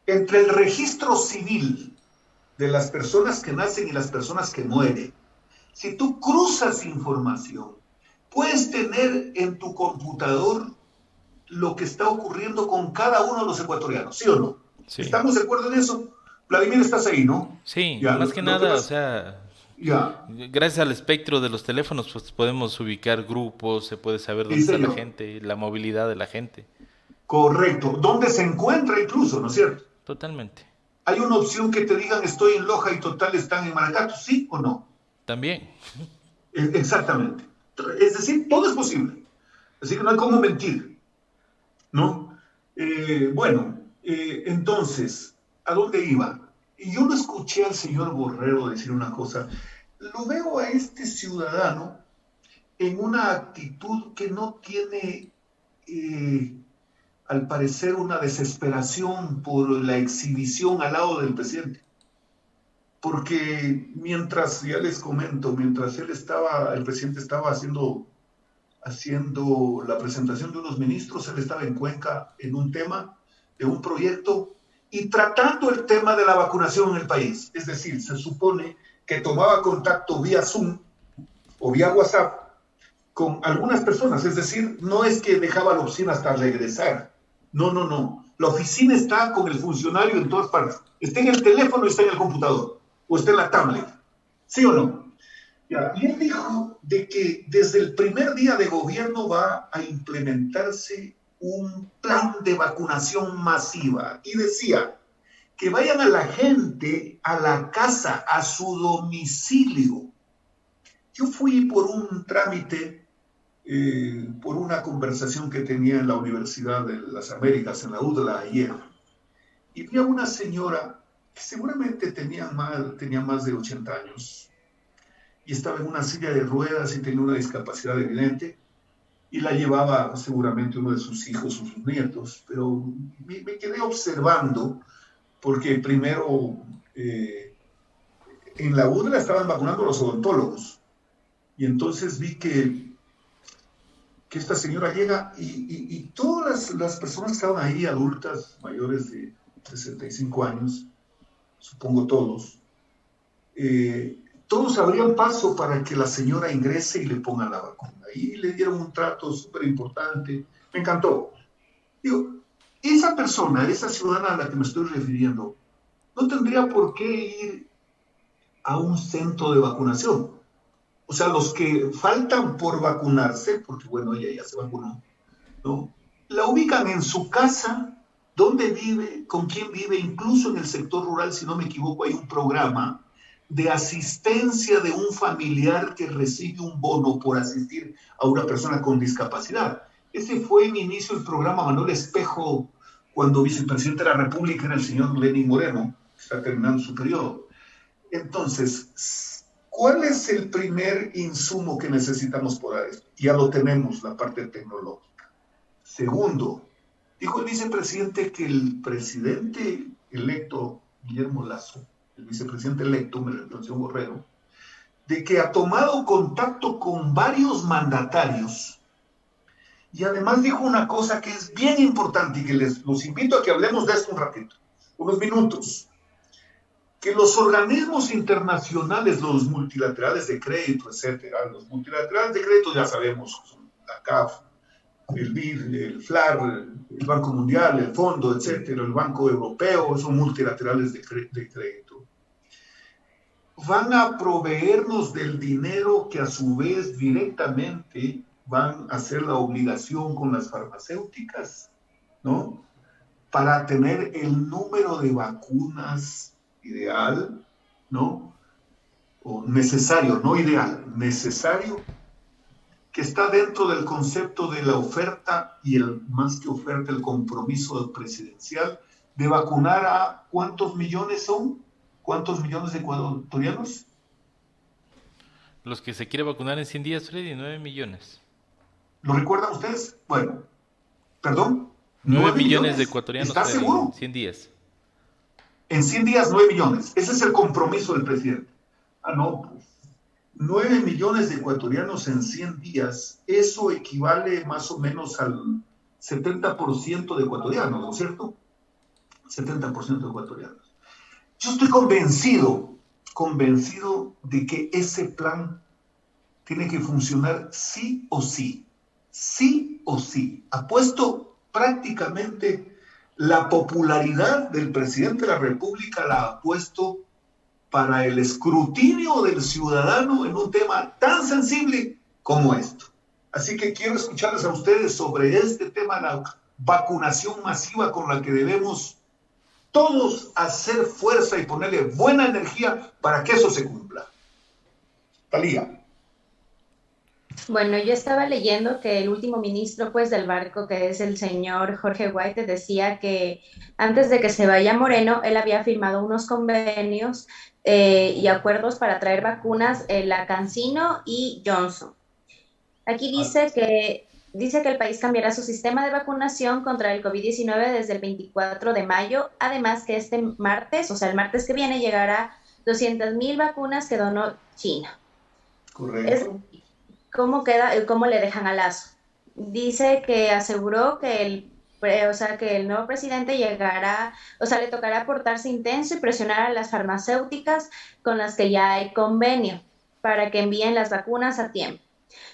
entre el registro civil de las personas que nacen y las personas que mueren, si tú cruzas información, puedes tener en tu computador lo que está ocurriendo con cada uno de los ecuatorianos, ¿sí o no? sí. ¿Estamos de acuerdo en eso? Vladimir, estás ahí, ¿no? Sí, Ya, más que nada, o sea, gracias al espectro de los teléfonos, pues podemos ubicar grupos, se puede saber dónde está la gente, la movilidad de la gente. Correcto, dónde se encuentra incluso, ¿no es cierto? Totalmente. Hay una opción que te digan estoy en Loja y total están en Maracaibo, ¿sí o no? También. Exactamente. Es decir, todo es posible. Así que no hay cómo mentir, ¿no? Entonces, ¿a dónde iba? Y yo lo escuché al señor Borrero decir una cosa. Lo veo a este ciudadano en una actitud que no tiene al parecer, una desesperación por la exhibición al lado del presidente. Porque mientras, ya les comento, mientras el presidente estaba haciendo la presentación de unos ministros, él estaba en Cuenca en un tema de un proyecto y tratando el tema de la vacunación en el país. Es decir, se supone que tomaba contacto vía Zoom o vía WhatsApp con algunas personas, es decir, no es que dejaba la oficina hasta regresar, no, la oficina está con el funcionario en todas partes, está en el teléfono, está en el computador, o está en la tablet, ¿sí o no? Ya, y él dijo de que desde el primer día de gobierno va a implementarse un plan de vacunación masiva, y decía que vayan a la gente a la casa, a su domicilio. Yo fui por un trámite, por una conversación que tenía en la Universidad de las Américas, en la UDLA ayer, y vi a una señora que seguramente tenía más de 80 años, y estaba en una silla de ruedas y tenía una discapacidad evidente, y la llevaba seguramente uno de sus hijos o sus nietos, pero me quedé observando, porque primero en la UDLA estaban vacunando a los odontólogos, y entonces vi que esta señora llega y todas las personas que estaban ahí, adultas, mayores de 65 años, supongo todos abrían paso para que la señora ingrese y le pongan la vacuna. Y le dieron un trato súper importante. Me encantó. Digo, esa persona, esa ciudadana a la que me estoy refiriendo, no tendría por qué ir a un centro de vacunación. O sea, los que faltan por vacunarse, porque bueno, ella ya se vacunó, ¿no? La ubican en su casa, dónde vive, con quién vive, incluso en el sector rural, si no me equivoco, hay un programa de asistencia de un familiar que recibe un bono por asistir a una persona con discapacidad. Ese fue en inicio el programa Manuel Espejo, cuando vicepresidente de la República era el señor Lenín Moreno, que está terminando su periodo. Entonces, ¿cuál es el primer insumo que necesitamos para esto? Ya lo tenemos, la parte tecnológica. Segundo, dijo el vicepresidente que el presidente electo, Guillermo Lasso, el vicepresidente electo, me reemplazó Borrero, de que ha tomado contacto con varios mandatarios y además dijo una cosa que es bien importante y que los invito a que hablemos de esto un ratito, unos minutos, que los organismos internacionales, los multilaterales de crédito, etcétera, los multilaterales de crédito ya sabemos, la CAF, el BID, el FLAR, el Banco Mundial, el Fondo, etcétera, el Banco Europeo, son multilaterales de crédito. Van a proveernos del dinero que a su vez directamente van a hacer la obligación con las farmacéuticas, ¿no? Para tener el número de vacunas ideal, ¿no? O necesario, no ideal, necesario, que está dentro del concepto de la oferta y más que oferta, el compromiso presidencial de vacunar a ¿cuántos millones son? ¿Cuántos millones de ecuatorianos? Los que se quiere vacunar en 100 días, Freddy, 9 millones. ¿Lo recuerdan ustedes? Bueno, perdón. 9 millones de ecuatorianos. ¿Estás seguro? En 100 días. En 100 días, 9 millones. Ese es el compromiso del presidente. No, pues 9 millones de ecuatorianos en 100 días, eso equivale más o menos al 70% de ecuatorianos, ¿no es cierto? 70% de ecuatorianos. Yo estoy convencido de que ese plan tiene que funcionar sí o sí. Sí o sí. Apuesto prácticamente la popularidad del presidente de la República, la apuesto para el escrutinio del ciudadano en un tema tan sensible como esto. Así que quiero escucharles a ustedes sobre este tema, la vacunación masiva con la que debemos todos hacer fuerza y ponerle buena energía para que eso se cumpla. Talía. Bueno, yo estaba leyendo que el último ministro del barco, que es el señor Jorge White, decía que antes de que se vaya Moreno, él había firmado unos convenios y acuerdos para traer vacunas, la CanSino y Johnson. Aquí dice que dice que el país cambiará su sistema de vacunación contra el COVID-19 desde el 24 de mayo, además que este martes, o sea, el martes que viene, llegará 200.000 vacunas que donó China. Correcto. ¿Cómo le dejan a Lazo? Dice que aseguró que que el nuevo presidente llegará, o sea, le tocará portarse intenso y presionar a las farmacéuticas con las que ya hay convenio para que envíen las vacunas a tiempo.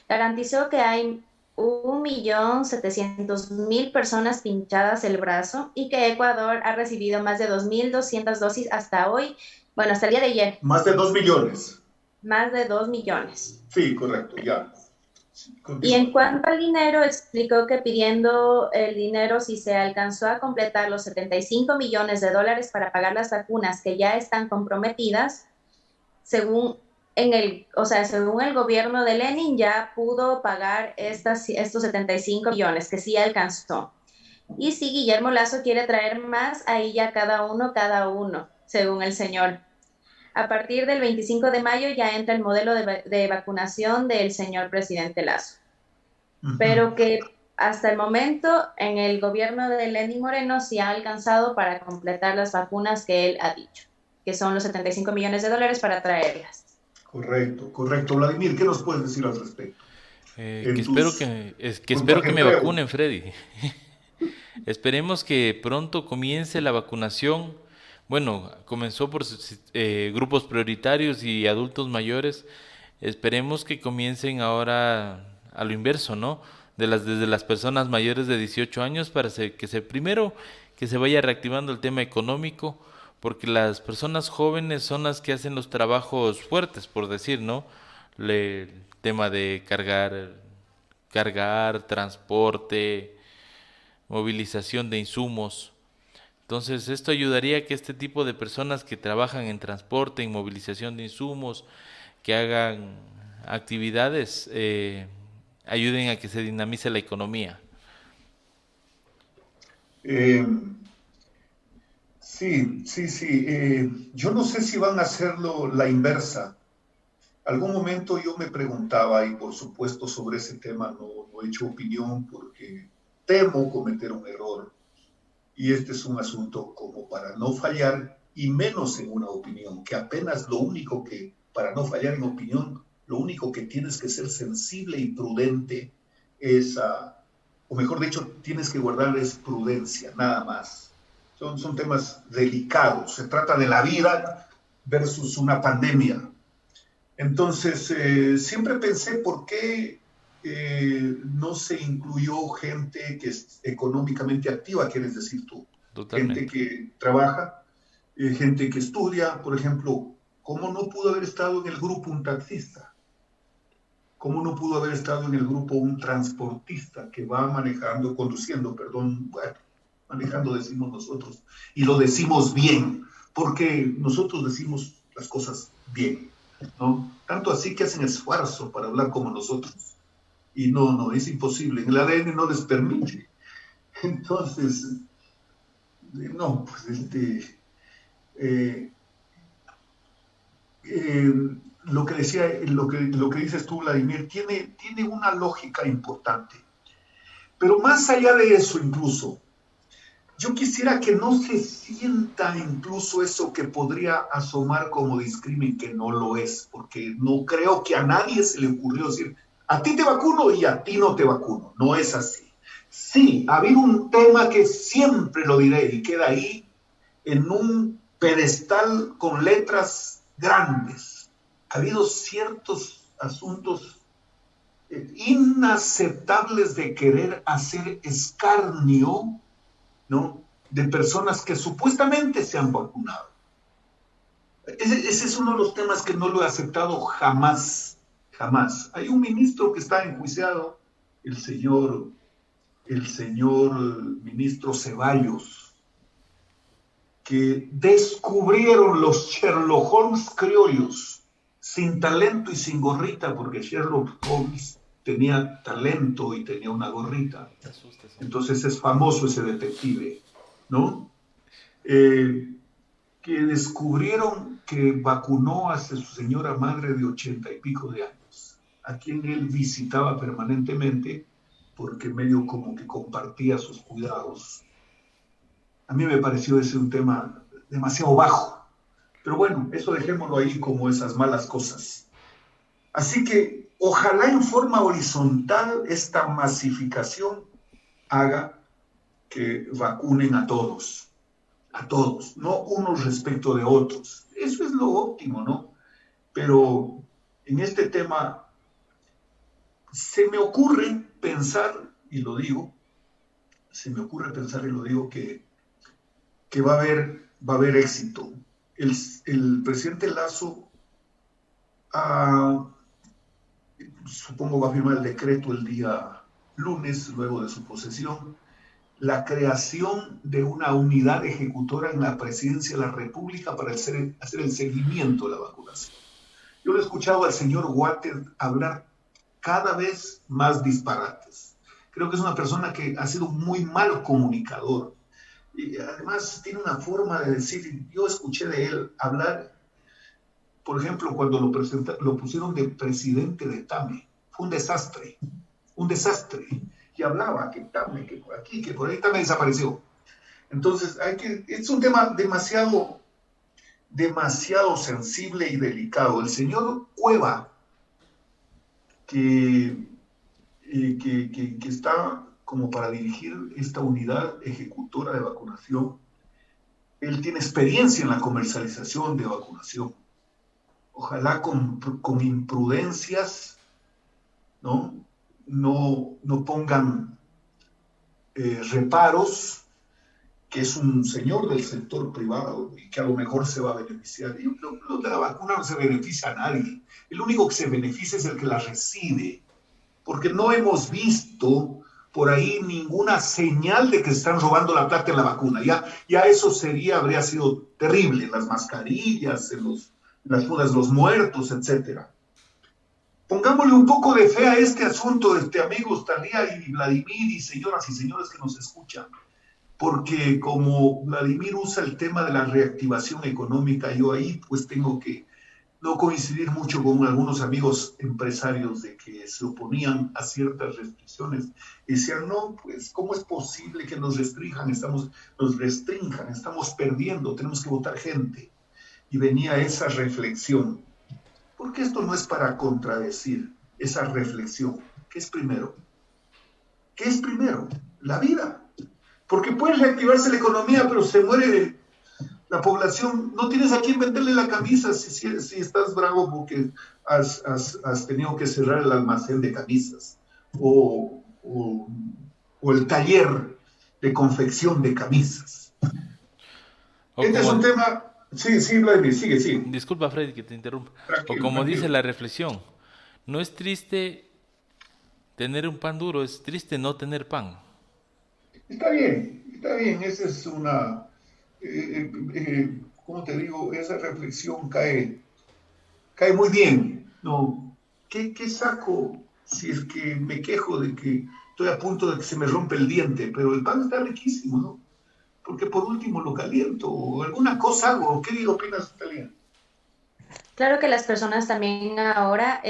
Garantizó que hay 1.700.000 personas pinchadas el brazo y que Ecuador ha recibido más de 2.200 dosis hasta hoy, bueno, hasta el día de ayer. Más de 2 millones. Más de 2 millones. Sí, correcto, ya. Y en cuanto al dinero, explicó que pidiendo el dinero si se alcanzó a completar los 75 millones de dólares para pagar las vacunas que ya están comprometidas, según el gobierno de Lenin ya pudo pagar estos 75 millones, que sí alcanzó. Y si Guillermo Lazo quiere traer más, ahí ya cada uno, según el señor. A partir del 25 de mayo ya entra el modelo de vacunación del señor presidente Lazo. Pero que hasta el momento en el gobierno de Lenín Moreno sí ha alcanzado para completar las vacunas que él ha dicho, que son los 75 millones de dólares para traerlas. Correcto. Vladimir, ¿qué nos puedes decir al respecto? Espero que me vacunen, Freddy. Esperemos que pronto comience la vacunación. Bueno, comenzó por grupos prioritarios y adultos mayores. Esperemos que comiencen ahora a lo inverso, ¿no? Desde las personas mayores de 18 años para que se vaya reactivando el tema económico, porque las personas jóvenes son las que hacen los trabajos fuertes, por decir, ¿no? El tema de cargar, transporte, movilización de insumos. Entonces, esto ayudaría a que este tipo de personas que trabajan en transporte, en movilización de insumos, que hagan actividades, ayuden a que se dinamice la economía. Sí. Yo no sé si van a hacerlo la inversa. Algún momento yo me preguntaba, y por supuesto sobre ese tema no he hecho opinión porque temo cometer un error. Y este es un asunto como para no fallar, y menos en una opinión, que apenas para no fallar en opinión, lo único que tienes que ser sensible y prudente o mejor dicho, tienes que guardar es prudencia, nada más. Son temas delicados, se trata de la vida versus una pandemia. Entonces, siempre pensé por qué no se incluyó gente que es económicamente activa, quieres decir tú. Totalmente. Gente que trabaja, gente que estudia, por ejemplo. ¿Cómo no pudo haber estado en el grupo un taxista? ¿Cómo no pudo haber estado en el grupo un transportista que va conduciendo, manejando decimos nosotros, y lo decimos bien, porque nosotros decimos las cosas bien, ¿no? Tanto así que hacen esfuerzo para hablar como nosotros. Y no, es imposible. En el ADN no les permite. Entonces, no, pues lo que dices tú, Vladimir, tiene una lógica importante. Pero más allá de eso, incluso, yo quisiera que no se sienta incluso eso que podría asomar como discrimen, que no lo es, porque no creo que a nadie se le ocurrió decir, a ti te vacuno y a ti no te vacuno. No es así. Sí, ha habido un tema que siempre lo diré y queda ahí en un pedestal con letras grandes. Ha habido ciertos asuntos inaceptables de querer hacer escarnio, ¿no?, de personas que supuestamente se han vacunado. Ese es uno de los temas que no lo he aceptado jamás. Hay un ministro que está enjuiciado, el señor ministro Ceballos, que descubrieron los Sherlock Holmes criollos, sin talento y sin gorrita, porque Sherlock Holmes tenía talento y tenía una gorrita. Entonces es famoso ese detective, ¿no? Que descubrieron que vacunó a su señora madre de 80 y pico de años, a quien él visitaba permanentemente, porque medio como que compartía sus cuidados. A mí me pareció ese un tema demasiado bajo. Pero bueno, eso dejémoslo ahí como esas malas cosas. Así que ojalá en forma horizontal esta masificación haga que vacunen a todos, no unos respecto de otros. Eso es lo óptimo, ¿no? Pero en este tema se me ocurre pensar, y lo digo, que va a haber éxito. El presidente Lasso supongo va a firmar el decreto el día lunes, luego de su posesión, la creación de una unidad ejecutora en la Presidencia de la República para hacer el seguimiento de la vacunación. Yo lo he escuchado al señor Water hablar cada vez más disparates. Creo que es una persona que ha sido muy mal comunicador. Y además tiene una forma de decir, yo escuché de él hablar, por ejemplo, cuando lo pusieron de presidente de TAME, fue un desastre. Y hablaba que TAME, que por aquí, que por ahí, TAME desapareció. Entonces, es un tema demasiado sensible y delicado. El señor Cueva, que está como para dirigir esta unidad ejecutora de vacunación, él tiene experiencia en la comercialización de vacunación. Ojalá con imprudencias no pongan reparos, que es un señor del sector privado y que a lo mejor se va a beneficiar. Y lo de la vacuna no se beneficia a nadie. El único que se beneficia es el que la recibe, porque no hemos visto por ahí ninguna señal de que están robando la plata en la vacuna. Ya eso habría sido terrible, las mascarillas, en las fundas, los muertos, etcétera. Pongámosle un poco de fe a este asunto, amigos Talía y Vladimir y señoras y señores que nos escuchan, porque como Vladimir usa el tema de la reactivación económica, yo ahí pues tengo que no coincidir mucho con algunos amigos empresarios de que se oponían a ciertas restricciones y decían, no, pues ¿cómo es posible que nos restrinjan? Estamos perdiendo, tenemos que votar gente. Y venía esa reflexión, porque esto no es para contradecir esa reflexión. ¿Qué es primero? La vida. Porque puede reactivarse la economía, pero se muere la población. No tienes a quién venderle la camisa si estás bravo porque has tenido que cerrar el almacén de camisas o el taller de confección de camisas. Este es un tema... Sí, Vladimir, sigue. Disculpa, Freddy, que te interrumpa. Tranquilo, o como tranquilo. dice la reflexión, no es triste tener un pan duro, es triste no tener pan. Está bien, esa es una, ¿cómo te digo? Esa reflexión cae muy bien, ¿no? ¿Qué saco si es que me quejo de que estoy a punto de que se me rompe el diente? Pero el pan está riquísimo, ¿no? Porque por último lo caliento, o alguna cosa hago. ¿Qué opinas, Talía? Claro que las personas también ahora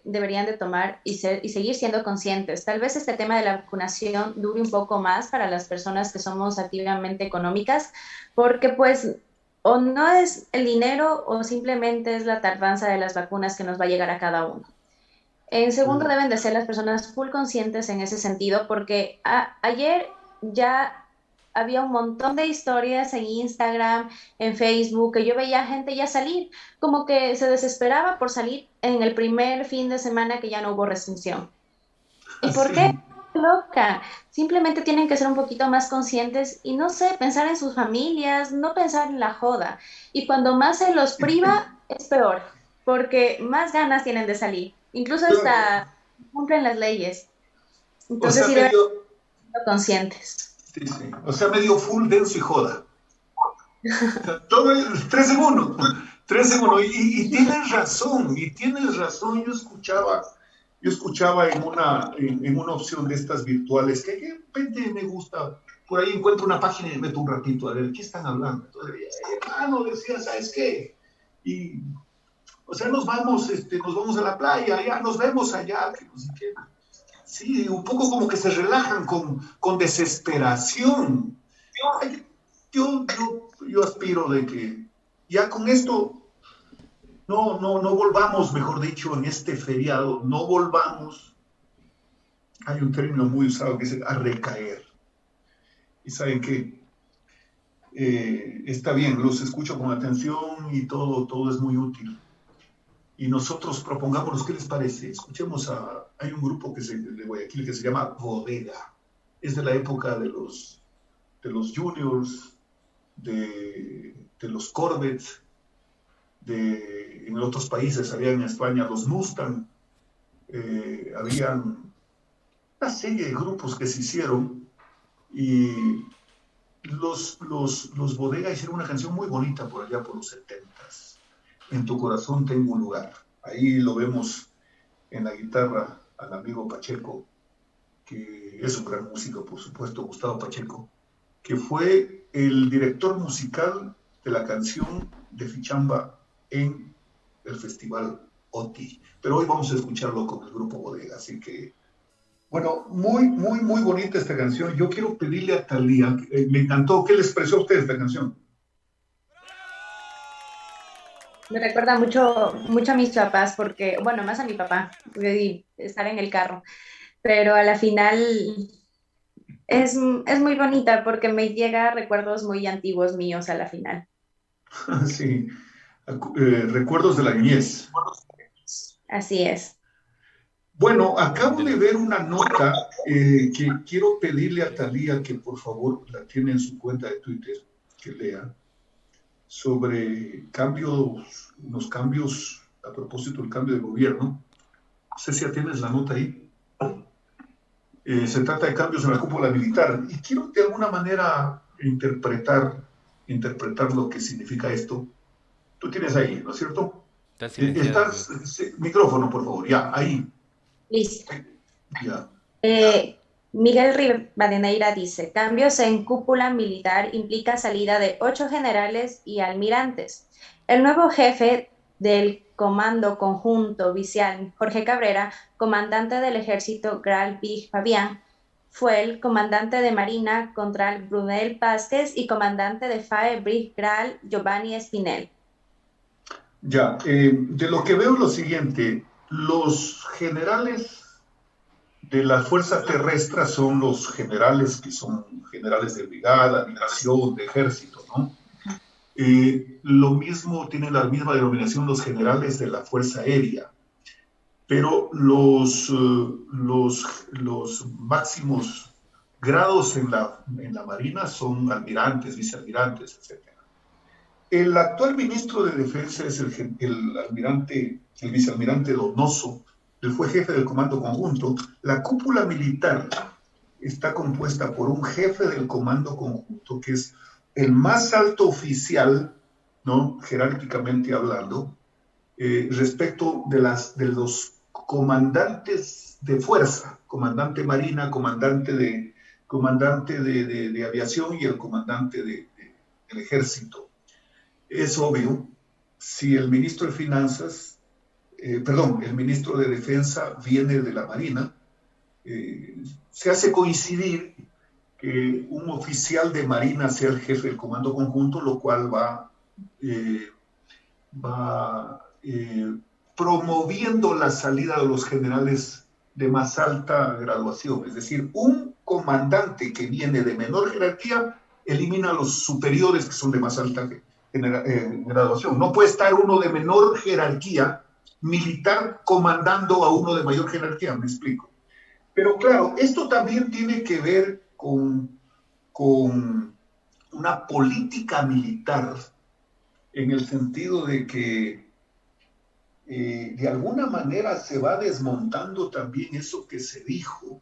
deberían de tomar y seguir siendo conscientes. Tal vez este tema de la vacunación dure un poco más para las personas que somos activamente económicas, porque pues o no es el dinero o simplemente es la tardanza de las vacunas que nos va a llegar a cada uno. En segundo, deben de ser las personas full conscientes en ese sentido, porque ayer ya había un montón de historias en Instagram, en Facebook, que yo veía gente ya salir, como que se desesperaba por salir en el primer fin de semana que ya no hubo restricción. ¿Y por qué? Loca. Simplemente tienen que ser un poquito más conscientes y no sé, pensar en sus familias, no pensar en la joda. Y cuando más se los priva, es peor, porque más ganas tienen de salir. Incluso hasta cumplen las leyes. Entonces, sí deben ser conscientes. Sí. O sea, medio full, denso y joda. Todo 3 segundos. Y tienes razón. Yo escuchaba en una opción de estas virtuales que de repente me gusta. Por ahí encuentro una página y me meto un ratito a ver qué están hablando. Entonces, hermano, decía, ¿sabes qué? Y, o sea, nos vamos a la playa, ya nos vemos allá, que no sé qué. Sí, un poco como que se relajan con desesperación. Yo aspiro de que ya con esto no volvamos, mejor dicho, en este feriado, no volvamos, hay un término muy usado que dice a recaer. Y saben que está bien, los escucho con atención y todo es muy útil. Y nosotros propongámonos, ¿qué les parece? Escuchemos hay un grupo de Guayaquil que se llama Bodega. Es de la época de los Juniors, de los Corvettes, en otros países, había en España los Mustang, habían una serie de grupos que se hicieron y los Bodega hicieron una canción muy bonita por allá por los 70s. En tu corazón tengo un lugar. Ahí lo vemos en la guitarra al amigo Pacheco, que es un gran músico, por supuesto, Gustavo Pacheco, que fue el director musical de la canción de Fichamba en el festival OTI. Pero hoy vamos a escucharlo con el grupo Bodega, así que, bueno, muy bonita esta canción. Yo quiero pedirle a Thalía, me encantó, ¿qué les pareció a ustedes esta canción? Me recuerda mucho a mis papás, porque, bueno, más a mi papá, estar en el carro, pero a la final es muy bonita porque me llega a recuerdos muy antiguos míos a la final. Sí, recuerdos de la niñez. Así es. Bueno, acabo de ver una nota que quiero pedirle a Thalía que por favor la tiene en su cuenta de Twitter, que lea, sobre unos cambios a propósito del cambio de gobierno. No sé si ya tienes la nota ahí. Se trata de cambios en la cúpula militar y quiero de alguna manera interpretar lo que significa esto. Tú tienes ahí, ¿no es cierto? Micrófono, por favor, ya, ahí. Listo. Ya. Miguel Rivadeneira dice, cambios en cúpula militar implica salida de 8 generales y almirantes. El nuevo jefe del Comando Conjunto Vicial, Jorge Cabrera, comandante del ejército Gral Big Fabián, fue el comandante de Marina Contral Brunel Vázquez y comandante de FAE Brig Gral Giovanni Espinel. Ya, de lo que veo lo siguiente, los generales de la fuerza terrestre son los generales que son generales de brigada, de nación, de ejército, ¿no? Lo mismo, tienen la misma denominación los generales de la fuerza aérea, pero los máximos grados en la Marina son almirantes, vicealmirantes, etc. El actual ministro de Defensa es el vicealmirante Donoso. Él fue jefe del Comando Conjunto. La cúpula militar está compuesta por un jefe del Comando Conjunto, que es el más alto oficial, ¿no?, jerárquicamente hablando, respecto de los comandantes de fuerza, comandante marina, comandante de aviación y el comandante del ejército. Es obvio, si el ministro de Finanzas, el ministro de Defensa viene de la Marina, se hace coincidir que un oficial de Marina sea el jefe del Comando Conjunto, lo cual va promoviendo la salida de los generales de más alta graduación. Es decir, un comandante que viene de menor jerarquía elimina a los superiores que son de más alta graduación. No puede estar uno de menor jerarquía militar comandando a uno de mayor jerarquía, me explico. Pero claro, esto también tiene que ver con una política militar, en el sentido de que de alguna manera se va desmontando también eso que se dijo,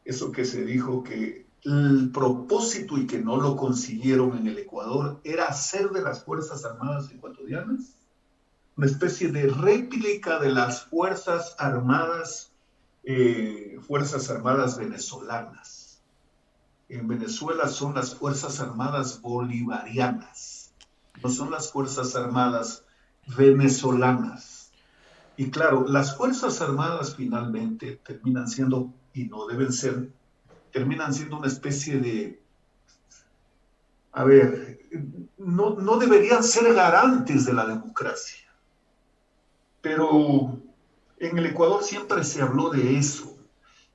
que el propósito, y que no lo consiguieron en el Ecuador, era hacer de las Fuerzas Armadas ecuatorianas una especie de réplica de las Fuerzas Armadas venezolanas. En Venezuela son las Fuerzas Armadas bolivarianas, no son las Fuerzas Armadas venezolanas. Y claro, las Fuerzas Armadas finalmente terminan siendo, y no deben ser, terminan siendo una especie de, a ver, no deberían ser garantes de la democracia. Pero en el Ecuador siempre se habló de eso.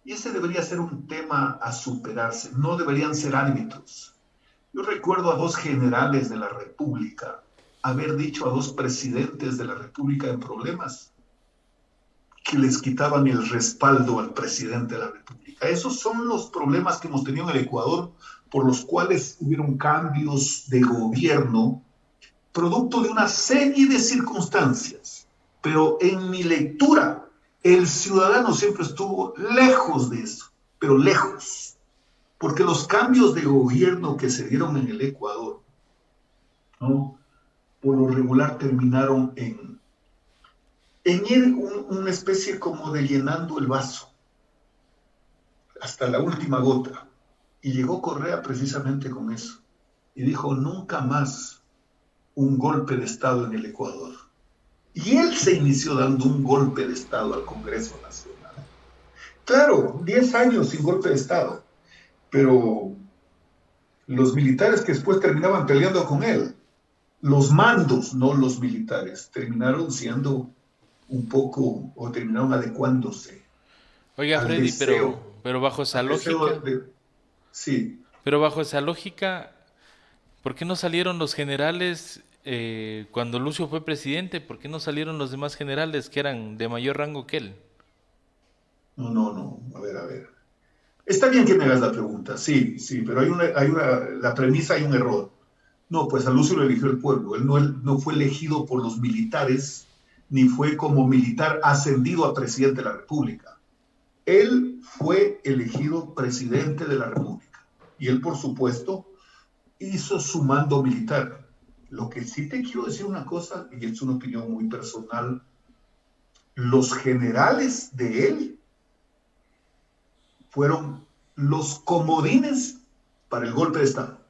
Y ese debería ser un tema a superarse. No deberían ser árbitros. Yo recuerdo a 2 generales de la República haber dicho a 2 presidentes de la República en problemas que les quitaban el respaldo al presidente de la República. Esos son los problemas que hemos tenido en el Ecuador, por los cuales hubieron cambios de gobierno, producto de una serie de circunstancias. Pero en mi lectura, el ciudadano siempre estuvo lejos de eso, pero lejos. Porque los cambios de gobierno que se dieron en el Ecuador, ¿no?, por lo regular terminaron en ir una especie como de llenando el vaso hasta la última gota. Y llegó Correa precisamente con eso. Y dijo, nunca más un golpe de Estado en el Ecuador. Y él se inició dando un golpe de Estado al Congreso Nacional. Claro, 10 años sin golpe de Estado, pero los militares que después terminaban peleando con él, los mandos, no los militares, terminaron siendo un poco, o terminaron adecuándose. Oiga, Freddy, pero bajo esa lógica... Sí. Pero bajo esa lógica, ¿por qué no salieron los generales cuando Lucio fue presidente? ¿Por qué no salieron los demás generales que eran de mayor rango que él? No. A ver. Está bien que me hagas la pregunta, sí, pero la premisa hay un error. No, pues a Lucio lo eligió el pueblo. Él no fue elegido por los militares, ni fue como militar ascendido a presidente de la República. Él fue elegido presidente de la República. Y él, por supuesto, hizo su mando militar. Lo que sí te quiero decir una cosa, y es una opinión muy personal, los generales de él fueron los comodines para el golpe de Estado.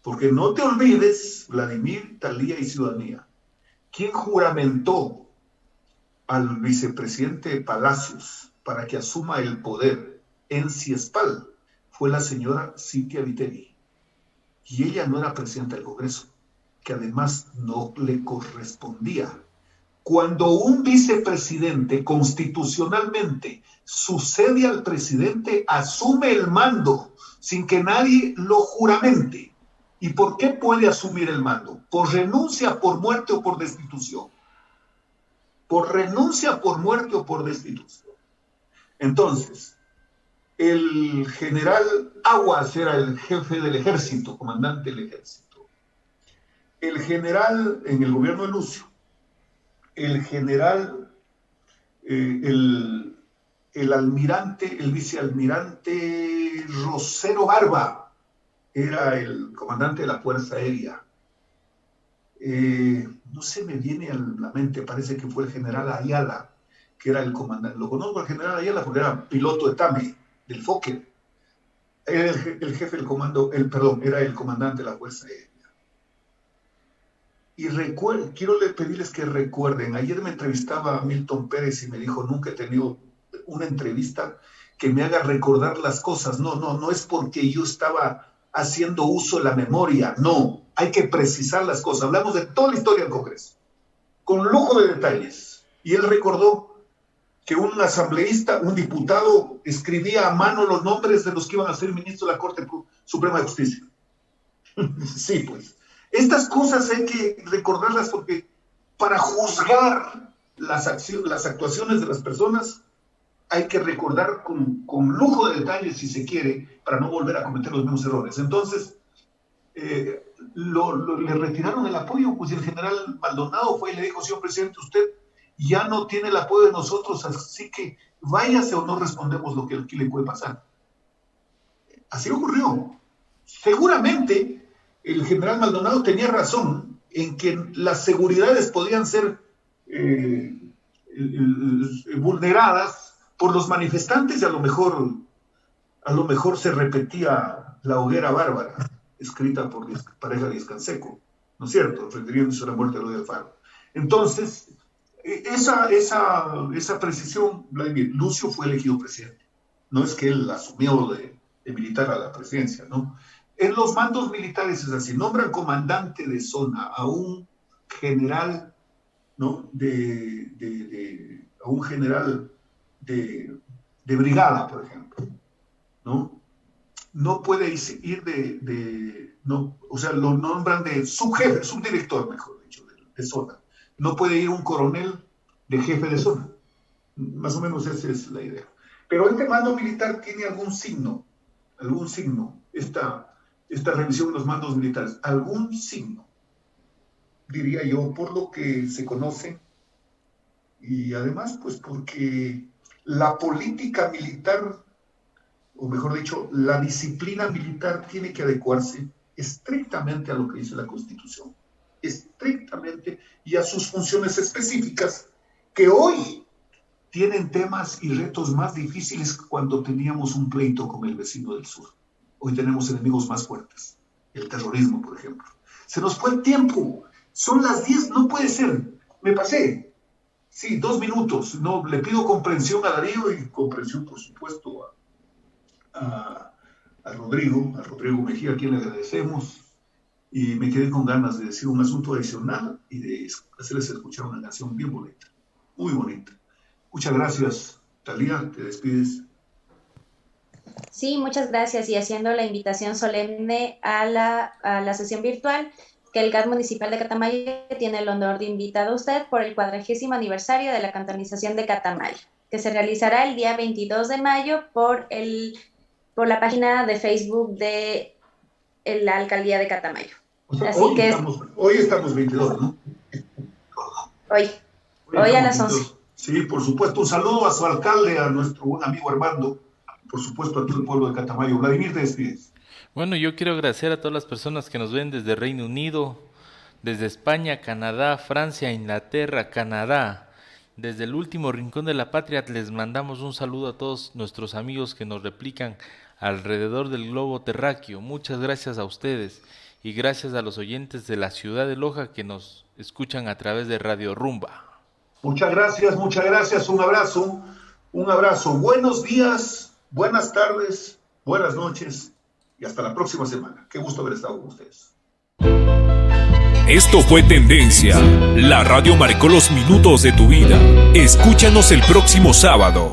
Porque no te olvides, Vladimir, Talía y Ciudadanía, ¿quién juramentó al vicepresidente Palacios para que asuma el poder en Ciespal? Fue la señora Cintia Viteri. Y ella no era presidenta del Congreso, que además no le correspondía. Cuando un vicepresidente constitucionalmente sucede al presidente, asume el mando sin que nadie lo juramente. ¿Y por qué puede asumir el mando? Por renuncia, por muerte o por destitución. Por renuncia, por muerte o por destitución. Entonces, el general Aguas era el jefe del ejército, comandante del ejército. El general en el gobierno de Lucio, el general, el almirante, el vicealmirante Rosero Barba, era el comandante de la Fuerza Aérea. No se me viene a la mente, parece que fue el general Ayala, que era el comandante. Lo conozco al general Ayala porque era piloto de TAME, del Fokker. Era el jefe del comando, era el comandante de la Fuerza Aérea. Y quiero pedirles que recuerden, ayer me entrevistaba a Milton Pérez y me dijo, nunca he tenido una entrevista que me haga recordar las cosas. No es porque yo estaba haciendo uso de la memoria, no, hay que precisar las cosas. Hablamos de toda la historia del Congreso, con lujo de detalles. Y él recordó que un asambleísta, un diputado, escribía a mano los nombres de los que iban a ser ministros de la Corte Suprema de Justicia. Sí, pues. Estas cosas hay que recordarlas porque para juzgar las actuaciones de las personas hay que recordar con lujo de detalles, si se quiere, para no volver a cometer los mismos errores. Entonces, le retiraron el apoyo, pues, y el general Maldonado fue y le dijo, señor presidente, usted ya no tiene el apoyo de nosotros, así que váyase o no respondemos lo que aquí le puede pasar. Así ocurrió. Seguramente el general Maldonado tenía razón en que las seguridades podían ser vulneradas por los manifestantes y a lo mejor se repetía la hoguera bárbara escrita por Pareja Díaz Canseco, ¿no es cierto?, refiriéndose a la muerte de Eloy Alfaro. Entonces, Esa precisión, Vladimir, Lucio fue elegido presidente. No es que él asumió de militar a la presidencia, ¿no? En los mandos militares es así, nombran comandante de zona a un general, ¿no? A un general de brigada, por ejemplo, ¿no? No puede ir no, o sea, lo nombran de subjefe, subdirector, mejor dicho, de zona. No puede ir un coronel de jefe de zona. Más o menos esa es la idea. Pero este mando militar tiene algún signo, esta revisión de los mandos militares, algún signo, diría yo, por lo que se conoce, y además, pues porque la política militar, o mejor dicho, la disciplina militar tiene que adecuarse estrictamente a lo que dice la Constitución, estrictamente, y a sus funciones específicas, que hoy tienen temas y retos más difíciles que cuando teníamos un pleito con el vecino del sur. Hoy tenemos enemigos más fuertes, el terrorismo, por ejemplo. Se nos fue el tiempo, son las 10, no puede ser, me pasé. Sí, 2 minutos, no, le pido comprensión a Darío y comprensión, por supuesto, a Rodrigo Mejía, a quien le agradecemos, y me quedé con ganas de decir un asunto adicional y de hacerles escuchar una canción bien bonita, muy bonita. Muchas gracias, Talía, te despides. Sí, muchas gracias, y haciendo la invitación solemne a la sesión virtual que el GAT Municipal de Catamayo tiene el honor de invitar a usted por el 40º aniversario de la cantonización de Catamayo, que se realizará el día 22 de mayo por la página de Facebook de la Alcaldía de Catamayo. O sea, hoy estamos 22, ¿no? Hoy a las 11. Sí, por supuesto. Un saludo a su alcalde, a nuestro buen amigo Armando, por supuesto a todo el pueblo de Catamayo. Vladimir, te despides. Bueno, yo quiero agradecer a todas las personas que nos ven desde Reino Unido, desde España, Canadá, Francia, Inglaterra, Canadá. Desde el último rincón de la patria les mandamos un saludo a todos nuestros amigos que nos replican alrededor del globo terráqueo. Muchas gracias a ustedes y gracias a los oyentes de la ciudad de Loja que nos escuchan a través de Radio Rumba. Muchas gracias, un abrazo. Buenos días, buenas tardes, buenas noches y hasta la próxima semana. Qué gusto haber estado con ustedes. Esto fue Tendencia. La radio marcó los minutos de tu vida. Escúchanos el próximo sábado.